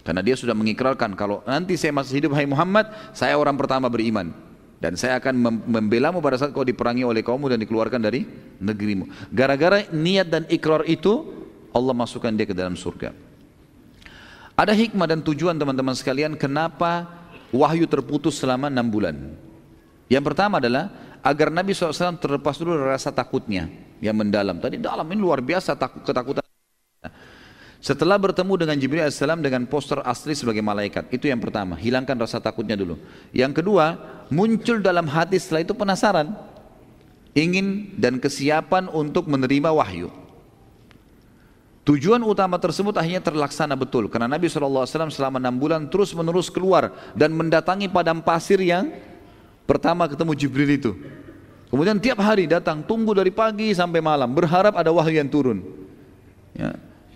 Karena dia sudah mengikrarkan, kalau nanti saya masih hidup hai Muhammad, saya orang pertama beriman. Dan saya akan membelamu pada saat kau diperangi oleh kaummu dan dikeluarkan dari negerimu. Gara-gara niat dan ikrar itu, Allah masukkan dia ke dalam surga. Ada hikmah dan tujuan teman-teman sekalian, kenapa wahyu terputus selama 6 bulan. Yang pertama adalah, agar Nabi SAW terlepas dulu rasa takutnya yang mendalam. Tadi dalam ini luar biasa ketakutan. Setelah bertemu dengan Jibril AS dengan poster asli sebagai malaikat, itu yang pertama, hilangkan rasa takutnya dulu. Yang kedua, muncul dalam hati setelah itu penasaran, ingin dan kesiapan untuk menerima wahyu. Tujuan utama tersebut akhirnya terlaksana betul, karena Nabi SAW selama 6 bulan terus menerus keluar dan mendatangi padang pasir yang pertama ketemu Jibril itu. Kemudian tiap hari datang, tunggu dari pagi sampai malam, berharap ada wahyu yang turun. Ya.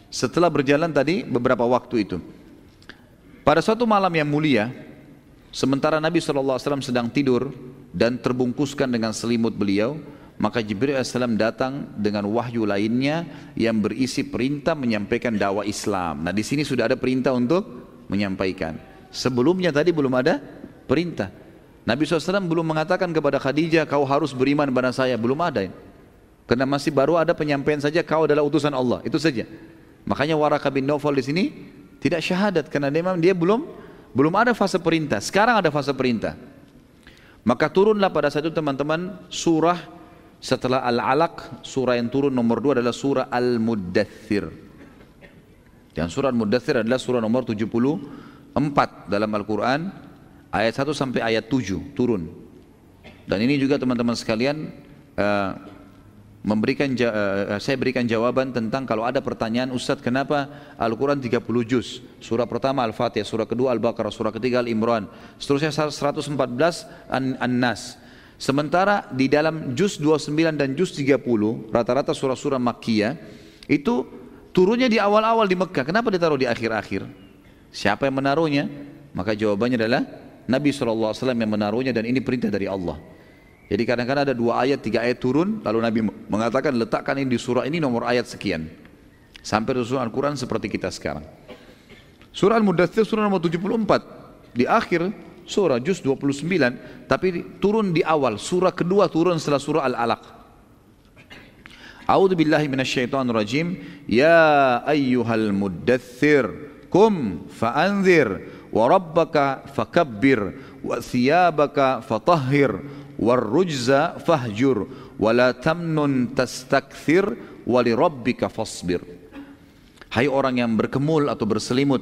Setelah berjalan tadi beberapa waktu itu, pada suatu malam yang mulia, sementara Nabi SAW sedang tidur dan terbungkuskan dengan selimut beliau, maka Jibril AS datang dengan wahyu lainnya yang berisi perintah menyampaikan dakwah Islam. Nah, di sini sudah ada perintah untuk menyampaikan. Sebelumnya tadi belum ada perintah. Nabi SAW belum mengatakan kepada Khadijah, kau harus beriman pada saya, belum ada. Karena masih baru ada penyampaian saja, kau adalah utusan Allah, itu saja. Makanya Waraqah bin Naufal di sini tidak syahadat, karena dia belum ada fase perintah. Sekarang ada fase perintah. Maka turunlah pada saat itu teman-teman surah setelah Al-Alaq, surah yang turun nomor 2 adalah surah Al-Muddathir. Yang surah Al-Muddathir adalah surah nomor 74 dalam Al-Quran, ayat 1 sampai ayat 7 turun. Dan ini juga teman-teman sekalian, saya berikan jawaban tentang kalau ada pertanyaan, Ustadz kenapa Al-Quran 30 juz, surah pertama Al-Fatihah, surah kedua Al-Baqarah, surah ketiga Al-Imran, seterusnya 114 An-Nas, sementara di dalam juz 29 dan juz 30 rata-rata surah-surah Makkiyah itu turunnya di awal-awal di Mekah. Kenapa ditaruh di akhir-akhir? Siapa yang menaruhnya? Maka jawabannya adalah Nabi SAW yang menaruhnya, dan ini perintah dari Allah. Jadi kadang-kadang ada 2 ayat, 3 ayat turun, lalu Nabi mengatakan letakkan ini di surah ini nomor ayat sekian. Sampai surah Al-Quran seperti kita sekarang. Surah Al-Muddathir surah nomor 74. Di akhir surah juz 29, tapi turun di awal. Surah kedua turun setelah surah Al-Alaq. A'udzu billahi minasyaitonir rajim. Ya ayyuhal muddathir kum fa'anzir wa rabbaka fakabbir wa thiyabaka fatahhir warrujza fahjur wala tamnun tastakthir walirabbika fasbir. Hai orang yang berkemul atau berselimut,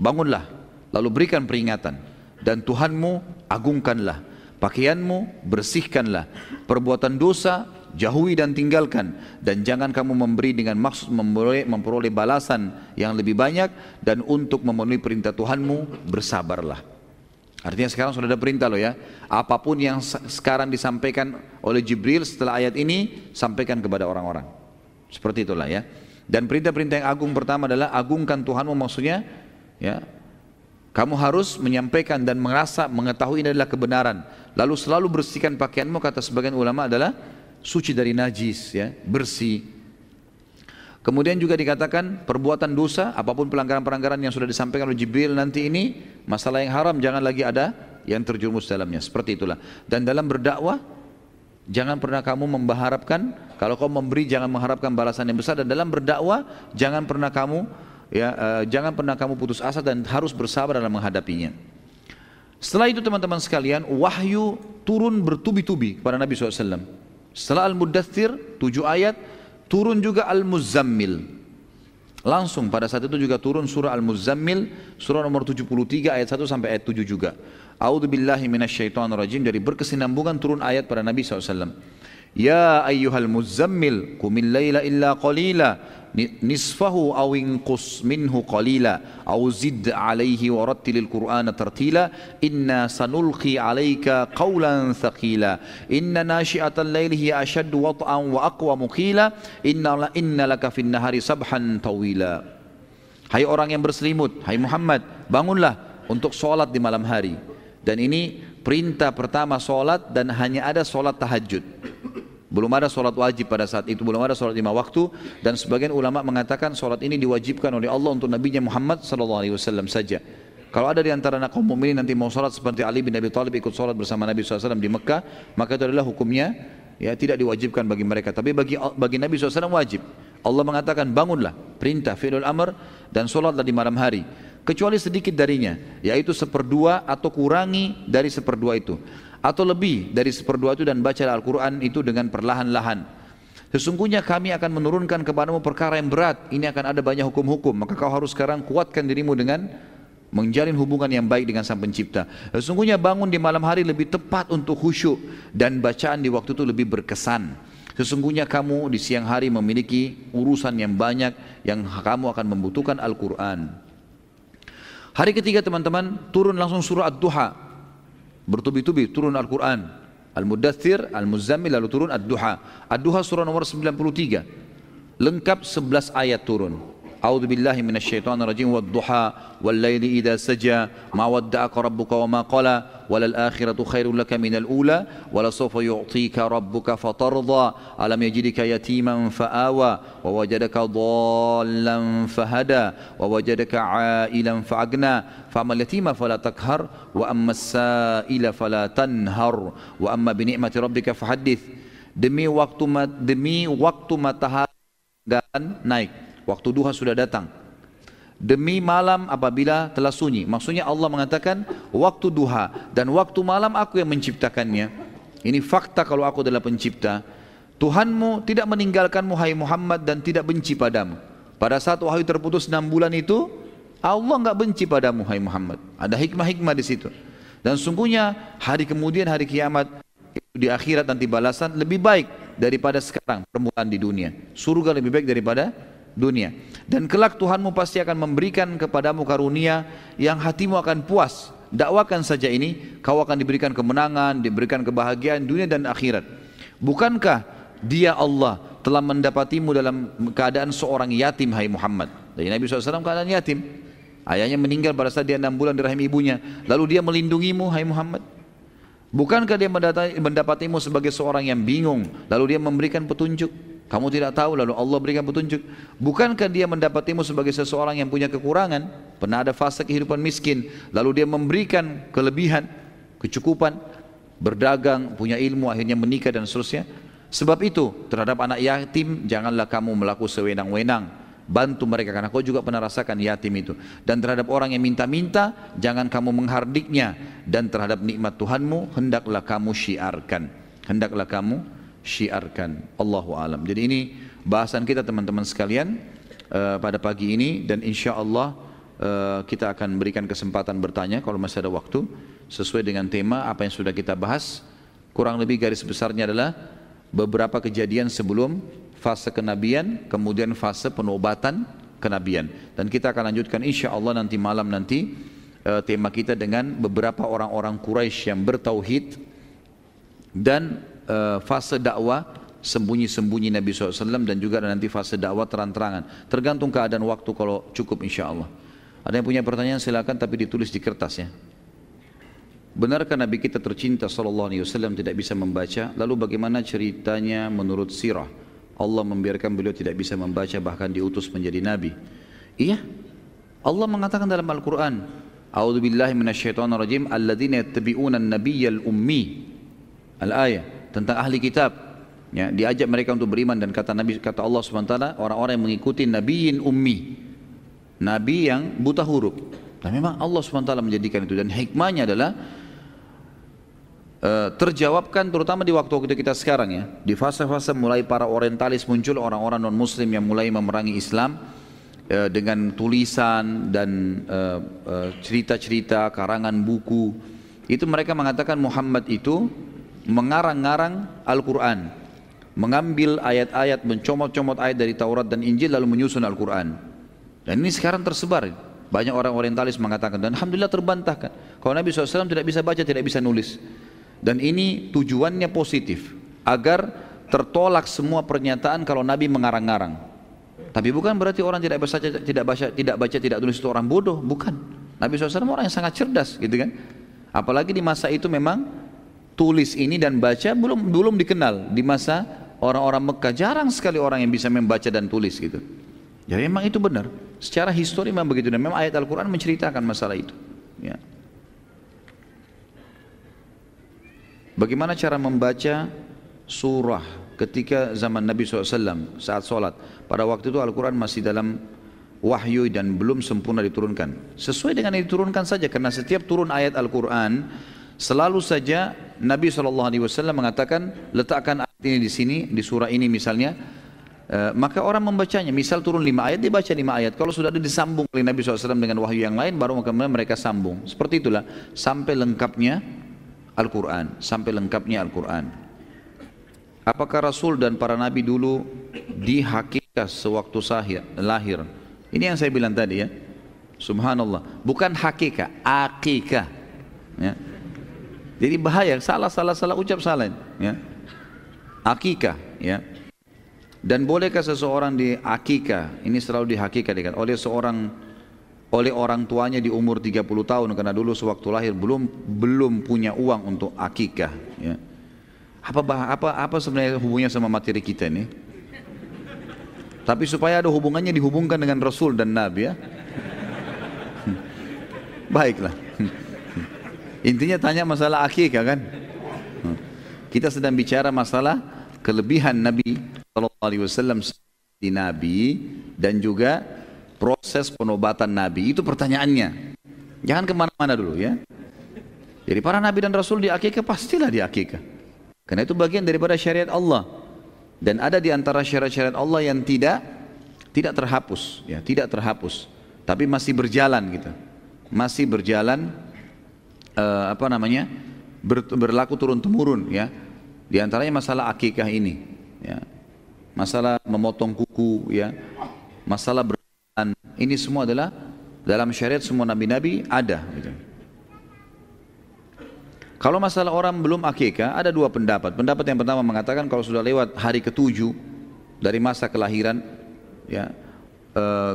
bangunlah lalu berikan peringatan, dan Tuhanmu agungkanlah, pakaianmu bersihkanlah, perbuatan dosa jauhi dan tinggalkan, dan jangan kamu memberi dengan maksud memperoleh balasan yang lebih banyak, dan untuk memenuhi perintah Tuhanmu bersabarlah. Artinya sekarang sudah ada perintah loh ya, apapun yang sekarang disampaikan oleh Jibril setelah ayat ini, sampaikan kepada orang-orang. Seperti itulah ya. Dan perintah-perintah yang agung pertama adalah agungkan Tuhanmu, maksudnya ya, kamu harus menyampaikan dan mengetahui ini adalah kebenaran. Lalu selalu bersihkan pakaianmu, kata sebagian ulama adalah suci dari najis ya, bersih. Kemudian juga dikatakan perbuatan dosa, apapun pelanggaran-pelanggaran yang sudah disampaikan oleh Jibril nanti ini, masalah yang haram jangan lagi ada yang terjerumus dalamnya. Seperti itulah. Dan dalam berdakwah, jangan pernah kamu mengharapkan, kalau kau memberi jangan mengharapkan balasan yang besar. Dan dalam berdakwah, jangan pernah kamu putus asa dan harus bersabar dalam menghadapinya. Setelah itu teman-teman sekalian, wahyu turun bertubi-tubi kepada Nabi SAW. Setelah Al-Muddathir 7 ayat, turun juga Al-Muzammil. Langsung pada saat itu juga turun surah Al-Muzammil, surah nomor 73 ayat 1 sampai ayat 7 juga. A'udzubillahi minasyaitonirrajim, dari berkesinambungan turun ayat pada Nabi SAW. Ya ayyuhal muzammil qumil laila illa qalila nisfahu aw inqus minhu qalila aw zid alaihi warattilil qur'ana tartila inna sanulqi alaika qawlan thaqila inna nashi'atal laili hiya ashaddu wat'an wa aqwa muqila inna laka fin nahari sabhan tawila. Hai orang yang berselimut, hai Muhammad, bangunlah untuk sholat di malam hari. Dan ini perintah pertama sholat, dan hanya ada sholat tahajud. Belum ada sholat wajib pada saat itu, belum ada sholat 5 waktu. Dan sebagian ulama mengatakan sholat ini diwajibkan oleh Allah untuk Nabi Muhammad SAW saja. Kalau ada di antara kaum mukminin nanti mau sholat seperti Ali bin Abi Thalib ikut sholat bersama Nabi SAW di Mekah, maka itu adalah hukumnya ya tidak diwajibkan bagi mereka. Tapi bagi Nabi SAW wajib. Allah mengatakan bangunlah, perintah fi'lul amr, dan sholatlah di malam hari. Kecuali sedikit darinya, yaitu 1/2 atau kurangi dari 1/2 itu, atau lebih dari 1/2 itu, dan baca Al-Quran itu dengan perlahan-lahan. Sesungguhnya kami akan menurunkan kepadamu perkara yang berat, ini akan ada banyak hukum-hukum, maka kau harus sekarang kuatkan dirimu dengan menjalin hubungan yang baik dengan Sang Pencipta. Sesungguhnya bangun di malam hari lebih tepat untuk khusyuk, dan bacaan di waktu itu lebih berkesan. Sesungguhnya kamu di siang hari memiliki urusan yang banyak yang kamu akan membutuhkan Al-Quran. Hari ketiga teman-teman, turun langsung surah Ad-Duha. Bertubi-tubi turun Al-Quran. Al-Muddathir, Al-Muzammil, lalu turun Ad-Duha. Ad-Duha surah nomor 93. Lengkap 11 ayat turun. A'udzu billahi minasyaitonir rajim wad-duha wal-laili idza saja ma wadda'aka rabbuka wa ma qala walal akhiratu khairul laka minal ula wala sawfa yu'tika rabbuka fatardha alam yajidka yatiman fa'awa wa wajadaka dhallan fahada wa wajadaka 'ailan fa'agna fa'amal yatima fala takhar wa ammas sa'ila fala tanhar wa amma bi ni'mati rabbika fahaddits. Demi waktu matahari naik, waktu duha sudah datang, demi malam apabila telah sunyi. Maksudnya Allah mengatakan waktu duha dan waktu malam aku yang menciptakannya. Ini fakta kalau aku adalah pencipta. Tuhanmu tidak meninggalkanmu hai Muhammad dan tidak benci padamu. Pada saat wahyu terputus 6 bulan itu, Allah enggak benci padamu hai Muhammad. Ada hikmah-hikmah di situ. Dan sungguhnya hari kemudian, hari kiamat, di akhirat nanti balasan lebih baik daripada sekarang permulaan di dunia. Surga lebih baik daripada dunia. Dan kelak Tuhanmu pasti akan memberikan kepadamu karunia yang hatimu akan puas. Dakwakan saja ini, kau akan diberikan kemenangan, diberikan kebahagiaan dunia dan akhirat. Bukankah Dia Allah telah mendapatimu dalam keadaan seorang yatim hai Muhammad? Jadi Nabi SAW keadaan yatim, ayahnya meninggal pada saat dia 6 bulan di rahim ibunya, lalu Dia melindungimu hai Muhammad. Bukankah Dia mendapatimu sebagai seorang yang bingung, lalu Dia memberikan petunjuk? Kamu tidak tahu, lalu Allah berikan petunjuk. Bukankah Dia mendapatimu sebagai seseorang yang punya kekurangan, pernah ada fase kehidupan miskin, lalu Dia memberikan kelebihan, kecukupan, berdagang, punya ilmu, akhirnya menikah dan seterusnya. Sebab itu terhadap anak yatim janganlah kamu melakukan sewenang-wenang, bantu mereka karena kau juga pernah rasakan yatim itu. Dan terhadap orang yang minta-minta jangan kamu menghardiknya, dan terhadap nikmat Tuhanmu hendaklah kamu syiarkan. Allahu alam. Jadi ini bahasan kita teman-teman sekalian pada pagi ini, dan insya Allah kita akan berikan kesempatan bertanya kalau masih ada waktu sesuai dengan tema apa yang sudah kita bahas. Kurang lebih garis besarnya adalah beberapa kejadian sebelum fase kenabian, kemudian fase penobatan kenabian, dan kita akan lanjutkan insya Allah nanti malam tema kita dengan beberapa orang-orang Quraisy yang bertauhid dan fase dakwah sembunyi-sembunyi Nabi SAW, dan juga nanti fase dakwah terang-terangan, tergantung keadaan waktu kalau cukup insya Allah. Ada yang punya pertanyaan silakan, tapi ditulis di kertas ya. Benarkah Nabi kita tercinta SAW tidak bisa membaca? Lalu bagaimana ceritanya menurut sirah? Allah membiarkan beliau tidak bisa membaca bahkan diutus menjadi Nabi. Iya, Allah mengatakan dalam Al-Quran, A'udzu billahi minasyaitonir rajim, alladzina yattabi'una an-nabiyyal ummi. Al-ayah tentang ahli kitab. Ya, diajak mereka untuk beriman dan kata Allah SWT, orang-orang yang mengikuti nabiyyin ummi, nabi yang buta huruf. Dan memang Allah SWT menjadikan itu, dan hikmahnya adalah terjawabkan terutama di waktu kita sekarang ya, di fase-fase mulai para orientalis muncul, orang-orang non muslim yang mulai memerangi Islam dengan tulisan dan cerita-cerita, karangan buku. Itu mereka mengatakan Muhammad itu mengarang-ngarang Al-Quran, mengambil ayat-ayat, mencomot-comot ayat dari Taurat dan Injil lalu menyusun Al-Quran. Dan ini sekarang tersebar, banyak orang orientalis mengatakan, dan alhamdulillah terbantahkan, kalau Nabi SAW tidak bisa baca, tidak bisa nulis. Dan ini tujuannya positif, agar tertolak semua pernyataan kalau Nabi mengarang-ngarang. Tapi bukan berarti orang tidak baca, tidak tulis itu orang bodoh, bukan. Nabi SAW orang yang sangat cerdas, gitu kan. Apalagi di masa itu memang tulis ini dan baca belum dikenal. Di masa orang-orang Mekah jarang sekali orang yang bisa membaca dan tulis gitu. Jadi memang itu benar. Secara histori memang begitu, dan memang ayat Al-Quran menceritakan masalah itu. Ya. Bagaimana cara membaca surah ketika zaman Nabi SAW saat sholat? Pada waktu itu Al-Quran masih dalam wahyu dan belum sempurna diturunkan. Sesuai dengan yang diturunkan saja, karena setiap turun ayat Al-Quran selalu saja Nabi SAW mengatakan, letakkan ayat ini di sini, di surah ini misalnya, maka orang membacanya. Misal turun 5 ayat, dibaca 5 ayat. Kalau sudah ada disambung oleh Nabi SAW dengan wahyu yang lain, baru kemudian mereka sambung. Seperti itulah sampai lengkapnya Al-Quran, sampai lengkapnya Al-Quran. Apakah Rasul dan para Nabi dulu dihakikah sewaktu lahir? Ini yang saya bilang tadi ya. Subhanallah, bukan hakikah, akikah. Ya. Jadi bahaya, salah ucap salah. Ya. Akikah, ya. Dan bolehkah seseorang diakikah? Ini selalu dihakikahkan oleh orang tuanya di umur 30 tahun, karena dulu sewaktu lahir belum punya uang untuk akikah. Ya. Apa sebenarnya hubungannya sama materi kita ini? Tapi supaya ada hubungannya, dihubungkan dengan Rasul dan Nabi ya. Baiklah. Intinya tanya masalah akikah kan? Kita sedang bicara masalah kelebihan Nabi SAW di Nabi dan juga proses penobatan Nabi. Itu pertanyaannya. Jangan kemana-mana dulu ya. Jadi para Nabi dan Rasul di akikah, pastilah di akikah. Karena itu bagian daripada syariat Allah. Dan ada di antara syariat-syariat Allah yang tidak terhapus, ya, tidak terhapus, tapi masih berjalan gitu, masih berjalan, berlaku turun temurun, ya. Di antaranya masalah akikah ini, ya, masalah memotong kuku, ya, masalah berjalan, ini semua adalah dalam syariat semua nabi-nabi ada. Gitu. Kalau masalah orang belum akikah, ada dua pendapat. Pendapat yang pertama mengatakan kalau sudah lewat hari ke-7 dari masa kelahiran, ya,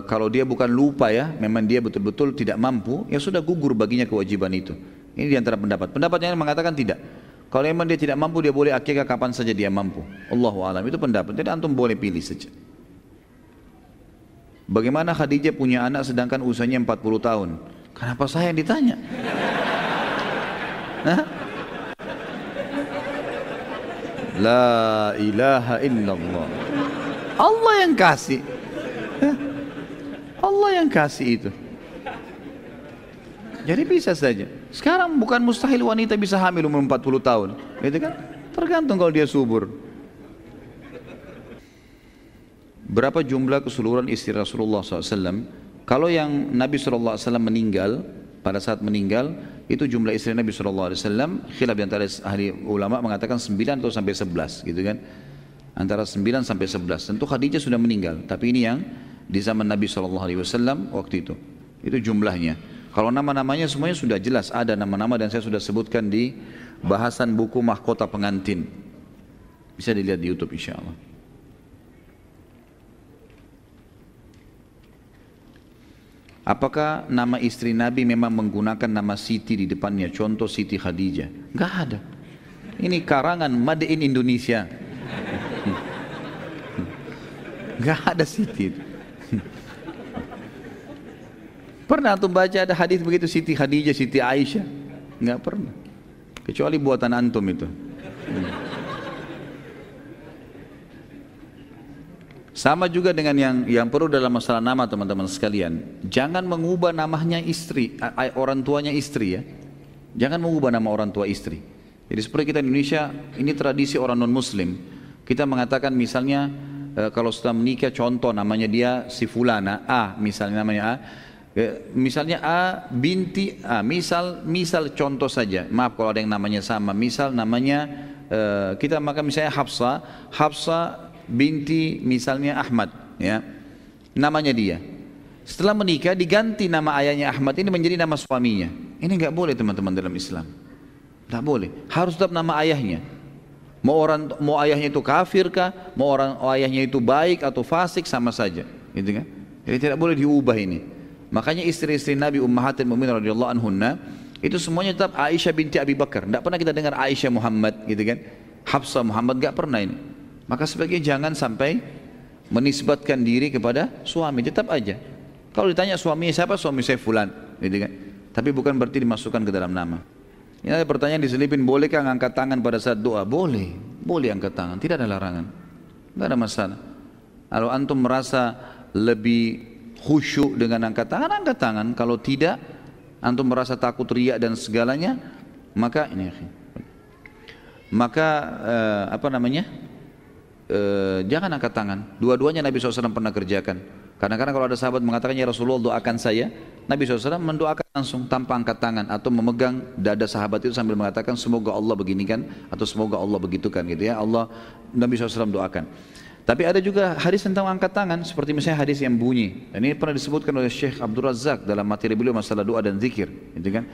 kalau dia bukan lupa ya, memang dia betul-betul tidak mampu, ya sudah gugur baginya kewajiban itu. Ini di antara pendapat. Pendapat yang mengatakan tidak. Kalau memang dia tidak mampu, dia boleh akikah kapan saja dia mampu. Allahu a'lam, itu pendapat. Jadi antum boleh pilih saja. Bagaimana Khadijah punya anak sedangkan usianya 40 tahun? Kenapa saya yang ditanya? Hah? La ilaha illallah. Allah yang kasih. Allah yang kasih itu. Jadi bisa saja. Sekarang bukan mustahil wanita bisa hamil umur 40 tahun, gitu kan? Tergantung kalau dia subur. Berapa jumlah keseluruhan istri Rasulullah SAW? Kalau yang Nabi SAW meninggal, pada saat meninggal, itu jumlah istri Nabi SAW, khilaf di antara ahli ulama mengatakan 9 atau sampai 11, gitu kan? Antara 9 sampai 11. Tentu Khadijah sudah meninggal, tapi ini yang di zaman Nabi SAW waktu itu jumlahnya. Kalau nama-namanya semuanya sudah jelas, ada nama-nama dan saya sudah sebutkan di bahasan buku Mahkota Pengantin. Bisa dilihat di YouTube insyaAllah. Apakah nama istri Nabi memang menggunakan nama Siti di depannya? Contoh Siti Khadijah. Enggak ada. Ini karangan made in Indonesia. Enggak ada Siti. Pernah antum baca ada hadis begitu Siti Khadijah, Siti Aisyah? Enggak pernah. Kecuali buatan antum itu. Sama juga dengan yang perlu dalam masalah nama teman-teman sekalian. Jangan mengubah namanya istri, orang tuanya istri ya. Jangan mengubah nama orang tua istri. Jadi seperti kita di Indonesia, ini tradisi orang non-muslim. Kita mengatakan misalnya kalau sudah menikah contoh namanya dia si fulana A, misalnya namanya A. Misalnya A binti A, misal contoh saja. Maaf kalau ada yang namanya sama. Misal namanya kita maka misalnya Hafsa binti misalnya Ahmad ya. Namanya dia. Setelah menikah diganti nama ayahnya Ahmad ini menjadi nama suaminya. Ini enggak boleh teman-teman dalam Islam. Enggak boleh. Harus tetap nama ayahnya. Mau ayahnya itu kafir kah, mau ayahnya itu baik atau fasik sama saja, gitu kan? Jadi tidak boleh diubah ini. Makanya istri-istri Nabi Ummahatul Mukminin radhiyallahu anhunna itu semuanya tetap Aisyah binti Abi Bakar. Tidak pernah kita dengar Aisyah Muhammad, gitu kan? Hafsah Muhammad enggak pernah ini. Maka sebaiknya jangan sampai menisbatkan diri kepada suami, tetap aja. Kalau ditanya suaminya siapa, suami saya fulan, gitu kan? Tapi bukan berarti dimasukkan ke dalam nama. Ini ada pertanyaan diselipin, bolehkah angkat tangan pada saat doa? Boleh, boleh angkat tangan, tidak ada larangan, tidak ada masalah. Kalau antum merasa lebih khusyuk dengan angkat tangan. Kalau tidak, antum merasa takut riak dan segalanya, maka ini, jangan angkat tangan. Dua-duanya Nabi SAW pernah kerjakan. Kadang-kadang kalau ada sahabat mengatakan ya Rasulullah doakan saya, Nabi SAW mendoakan langsung tanpa angkat tangan atau memegang dada sahabat itu sambil mengatakan semoga Allah beginikan atau semoga Allah begitukan gitu ya. Nabi SAW doakan. Tapi ada juga hadis tentang angkat tangan seperti misalnya hadis yang bunyi. Dan ini pernah disebutkan oleh Syekh Abdul Razak dalam materi beliau masalah doa dan zikir, gitu kan.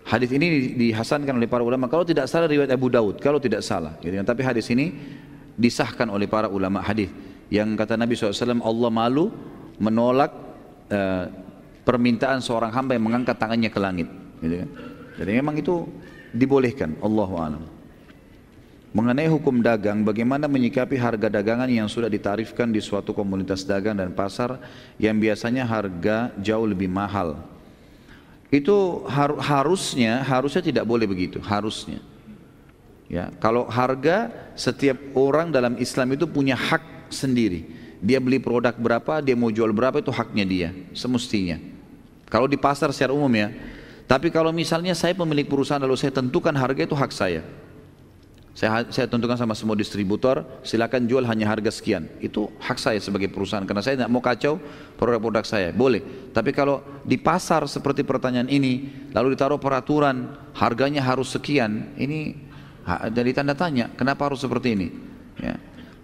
Hadis ini dihasankan oleh para ulama. Kalau tidak salah riwayat Abu Daud, kalau tidak salah, gitu kan. Tapi hadis ini disahkan oleh para ulama hadis. Yang kata Nabi SAW, Allah malu menolak permintaan seorang hamba yang mengangkat tangannya ke langit, gitu kan? Jadi memang itu dibolehkan. Allahu a'lam. Mengenai hukum dagang, bagaimana menyikapi harga dagangan yang sudah ditarifkan di suatu komunitas dagang dan pasar yang biasanya harga jauh lebih mahal? Itu harusnya tidak boleh begitu, harusnya. Ya, kalau harga, setiap orang dalam Islam itu punya hak sendiri. Dia beli produk berapa, dia mau jual berapa, itu haknya dia, semestinya. Kalau di pasar secara umum ya. Tapi kalau misalnya saya pemilik perusahaan lalu saya tentukan harga, itu hak saya. Saya tentukan sama semua distributor, silakan jual hanya harga sekian. Itu hak saya sebagai perusahaan, karena saya tidak mau kacau produk-produk saya. Boleh. Tapi kalau di pasar seperti pertanyaan ini, lalu ditaruh peraturan harganya harus sekian, ini jadi tanda tanya, kenapa harus seperti ini? Ya.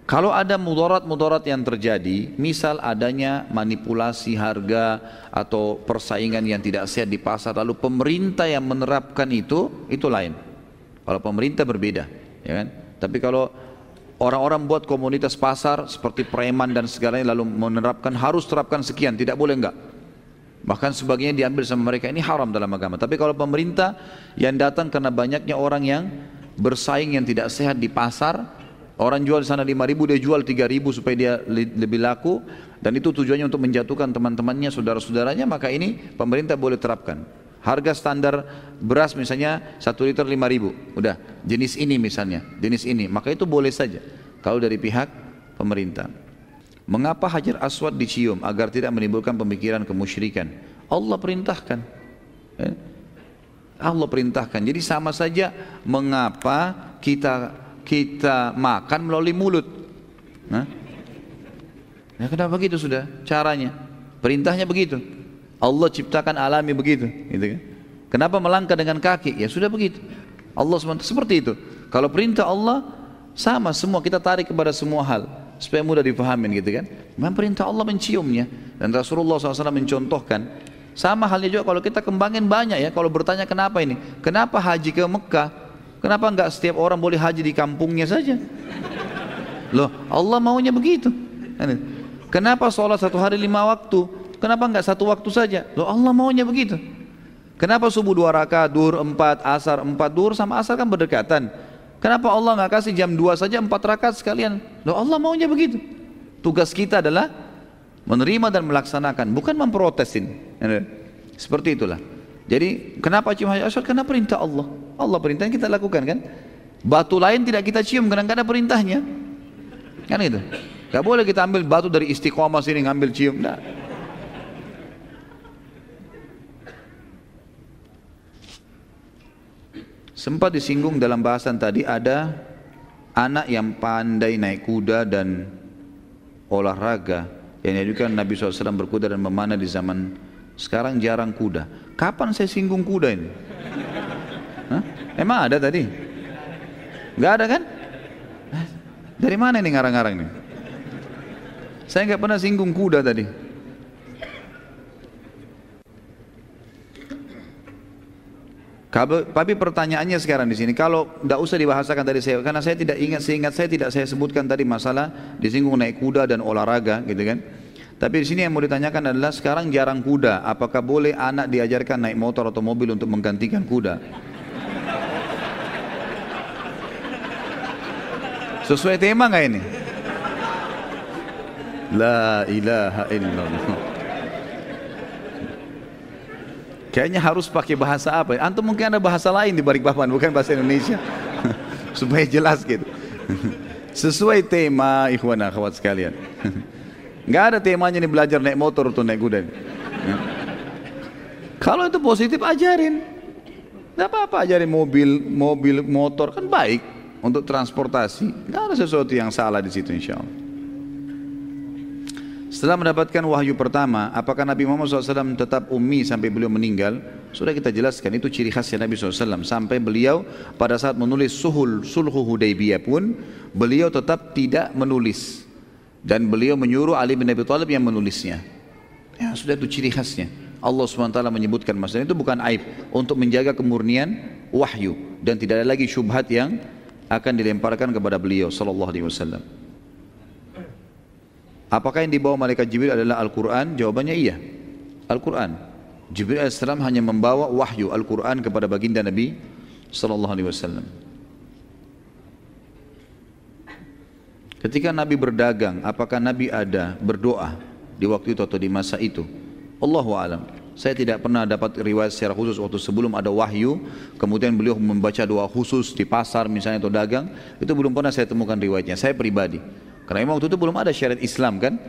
Kalau ada mudarat yang terjadi, misal adanya manipulasi harga atau persaingan yang tidak sehat di pasar, lalu pemerintah yang menerapkan itu lain. Kalau pemerintah berbeda, ya kan? Tapi kalau orang-orang buat komunitas pasar seperti preman dan segalanya lalu menerapkan harus terapkan sekian, tidak boleh enggak. Bahkan sebagiannya diambil sama mereka, ini haram dalam agama. Tapi kalau pemerintah yang datang karena banyaknya orang yang bersaing yang tidak sehat di pasar, orang jual di sana 5.000, dia jual 3.000 supaya dia lebih laku, dan itu tujuannya untuk menjatuhkan teman-temannya, saudara-saudaranya, maka ini pemerintah boleh terapkan. Harga standar beras misalnya 1 liter 5.000, udah jenis ini misalnya, jenis ini, maka itu boleh saja kalau dari pihak pemerintah. Mengapa Hajar Aswad dicium agar tidak menimbulkan pemikiran kemusyrikan? Allah perintahkan. Allah perintahkan. Jadi sama saja mengapa kita makan melalui mulut. Ya kenapa begitu sudah caranya? Perintahnya begitu. Allah ciptakan alami begitu, gitu kan? Kenapa melangkah dengan kaki? Ya sudah begitu. Allah seperti itu. Kalau perintah Allah sama semua, kita tarik kepada semua hal supaya mudah dipahamin, gitu kan? Memang perintah Allah menciumnya, dan Rasulullah SAW mencontohkan. Sama halnya juga kalau kita kembangin banyak ya. Kalau bertanya kenapa ini? Kenapa haji ke Mekah? Kenapa enggak setiap orang boleh haji di kampungnya saja? Loh, Allah maunya begitu. Kenapa sholat 1 hari 5 waktu? Kenapa enggak 1 waktu saja? Loh, Allah maunya begitu. Kenapa subuh 2 rakaat, duhur 4, asar 4, duhur sama asar kan berdekatan. Kenapa Allah enggak kasih jam 2 saja 4 rakaat sekalian? Loh, Allah maunya begitu. Tugas kita adalah menerima dan melaksanakan, bukan memprotesin. Seperti itulah. Jadi kenapa cium hajar aswad? Karena perintah Allah. Allah perintahnya kita lakukan kan. Batu lain tidak kita cium karena nggak ada perintahnya. Kan itu. Gak boleh kita ambil batu dari Istiqomah sini ngambil cium. Nah. Sempat disinggung dalam bahasan tadi, ada anak yang pandai naik kuda dan olahraga yang diajukan Nabi SAW berkuda dan memanah di zaman sekarang jarang kuda. Kapan saya singgung kuda ini? Hah? Emang ada tadi? Gak ada kan? Dari mana ini ngarang-ngarang nih? Saya nggak pernah singgung kuda tadi. Tapi pertanyaannya sekarang di sini, kalau tidak usah dibahasakan tadi saya, karena saya tidak ingat, seingat saya tidak saya sebutkan tadi masalah disinggung naik kuda dan olahraga, gitu kan? Tapi di sini yang mau ditanyakan adalah sekarang jarang kuda, apakah boleh anak diajarkan naik motor atau mobil untuk menggantikan kuda? Sesuai tema nggak ini? La ilaha illallah. Kayaknya harus pakai bahasa apa? Antum mungkin ada bahasa lain di balik papan, bukan bahasa Indonesia. Supaya jelas gitu. Sesuai tema, ikhwan akhwat sekalian. Nggak ada temanya nih belajar naik motor atau naik kuda. Kalau itu positif ajarin. Nggak apa-apa ajarin mobil, motor kan baik untuk transportasi. Nggak ada sesuatu yang salah di situ insya Allah. Setelah mendapatkan wahyu pertama, apakah Nabi Muhammad SAW tetap ummi sampai beliau meninggal? Sudah kita jelaskan, itu ciri khasnya Nabi SAW. Sampai beliau pada saat menulis sulhu Hudaybiyah pun, beliau tetap tidak menulis. Dan beliau menyuruh Ali bin Abi Thalib yang menulisnya. Ya sudah, itu ciri khasnya. Allah SWT menyebutkan masalah itu bukan aib, untuk menjaga kemurnian wahyu. Dan tidak ada lagi syubhat yang akan dilemparkan kepada beliau SAW. Apakah yang dibawa malaikat Jibril adalah Al-Quran? Jawabannya iya, Al-Quran. Jibril AS hanya membawa wahyu Al-Quran kepada baginda Nabi SAW. Ketika Nabi berdagang, apakah Nabi ada berdoa di waktu itu atau di masa itu? Allahu a'lam. Saya tidak pernah dapat riwayat secara khusus waktu sebelum ada wahyu, kemudian beliau membaca doa khusus di pasar misalnya atau dagang. Itu belum pernah saya temukan riwayatnya, saya pribadi. Karena memang waktu itu belum ada syariat Islam kan,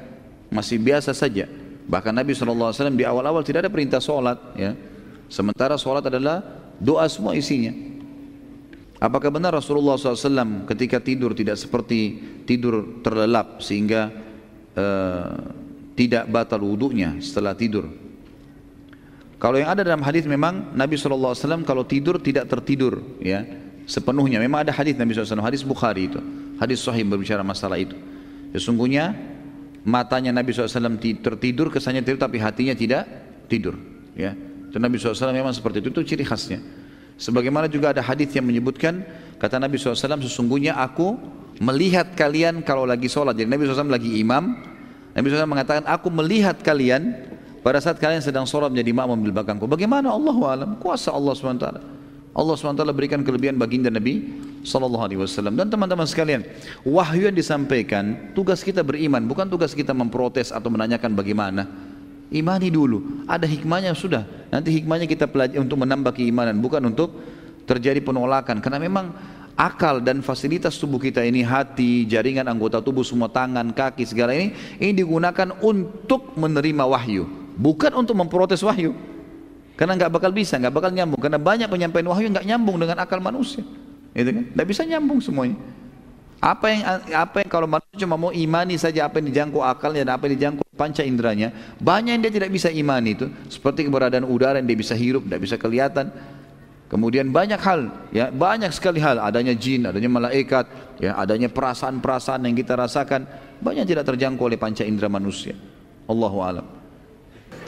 masih biasa saja. Bahkan Nabi SAW di awal-awal tidak ada perintah sholat, ya. Sementara sholat adalah doa semua isinya. Apakah benar Rasulullah SAW ketika tidur tidak seperti tidur terlelap sehingga tidak batal wudunya setelah tidur? Kalau yang ada dalam hadis memang Nabi SAW kalau tidur tidak tertidur, ya, sepenuhnya. Memang ada hadis Nabi SAW, hadis Bukhari itu. Hadis sahih berbicara masalah itu. Sesungguhnya matanya Nabi SAW tertidur, kesannya tidur tapi hatinya tidak tidur. Ya, itu Nabi SAW memang seperti itu ciri khasnya. Sebagaimana juga ada hadis yang menyebutkan, kata Nabi SAW, sesungguhnya aku melihat kalian kalau lagi sholat. Jadi Nabi SAW lagi imam, Nabi SAW mengatakan, aku melihat kalian pada saat kalian sedang sholat menjadi makmum di belakangku. Bagaimana? Allahu a'lam. Kuasa Allah SWT. Allah SWT berikan kelebihan baginda Nabi SAW. Dan teman-teman sekalian, wahyu yang disampaikan, tugas kita beriman, bukan tugas kita memprotes atau menanyakan bagaimana. Imani dulu, ada hikmahnya sudah. Nanti hikmahnya kita pelajari untuk menambah keimanan, bukan untuk terjadi penolakan. Karena memang akal dan fasilitas tubuh kita ini, hati, jaringan anggota tubuh, semua tangan, kaki, segala ini digunakan untuk menerima wahyu, bukan untuk memprotes wahyu. Karena nggak bakal bisa, nggak bakal nyambung. Karena banyak penyampaian wahyu nggak nyambung dengan akal manusia, gitu kan? Nggak bisa nyambung semuanya. Apa yang kalau manusia cuma mau imani saja apa yang dijangkau akalnya dan apa yang dijangkau panca inderanya, banyak yang dia tidak bisa imani itu. Seperti keberadaan udara yang dia bisa hirup, tidak bisa kelihatan. Kemudian banyak hal, ya banyak sekali hal. Adanya jin, adanya malaikat, ya adanya perasaan-perasaan yang kita rasakan, banyak tidak terjangkau oleh panca indera manusia. Allahu a'lam.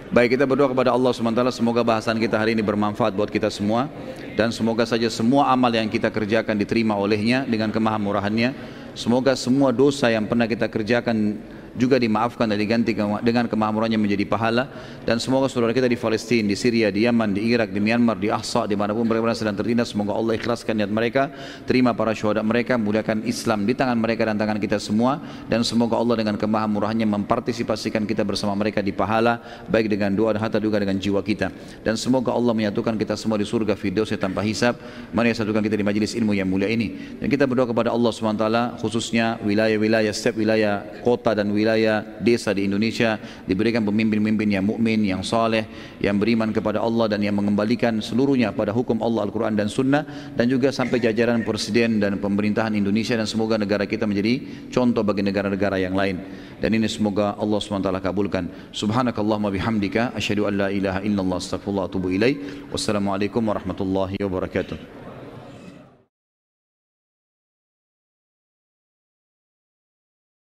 Baik, kita berdoa kepada Allah SWT, semoga bahasan kita hari ini bermanfaat buat kita semua. Dan semoga saja semua amal yang kita kerjakan diterima olehnya dengan kemahamurahannya. Semoga semua dosa yang pernah kita kerjakan juga dimaafkan dan diganti dengan kemakmurannya menjadi pahala. Dan semoga saudara kita di Palestina, di Syria, di Yaman, di Irak, di Myanmar, di Ahsa, dimanapun mereka sedang tertindas, semoga Allah ikhlaskan niat mereka, terima para syuhada mereka, mudahkan Islam di tangan mereka dan tangan kita semua, dan semoga Allah dengan kemahamurahannya mempartisipasikan kita bersama mereka di pahala, baik dengan doa dan harta juga dengan jiwa kita. Dan semoga Allah menyatukan kita semua di surga firdausnya tanpa hisab. Mari satukan kita di majelis ilmu yang mulia ini. Dan kita berdoa kepada Allah SWT, khususnya wilayah-wilayah, setiap wilayah kota dan wilayah desa di Indonesia diberikan pemimpin-pemimpin yang mukmin, yang saleh, yang beriman kepada Allah dan yang mengembalikan seluruhnya pada hukum Allah, Al-Quran dan Sunnah, dan juga sampai jajaran presiden dan pemerintahan Indonesia, dan semoga negara kita menjadi contoh bagi negara-negara yang lain. Dan ini semoga Allah SWT kabulkan. Subhanakallahumma bihamdika asyhadu an la ilaha illallah astaghfirullah wa atubu ilaik. Wassalamualaikum warahmatullahi wabarakatuh.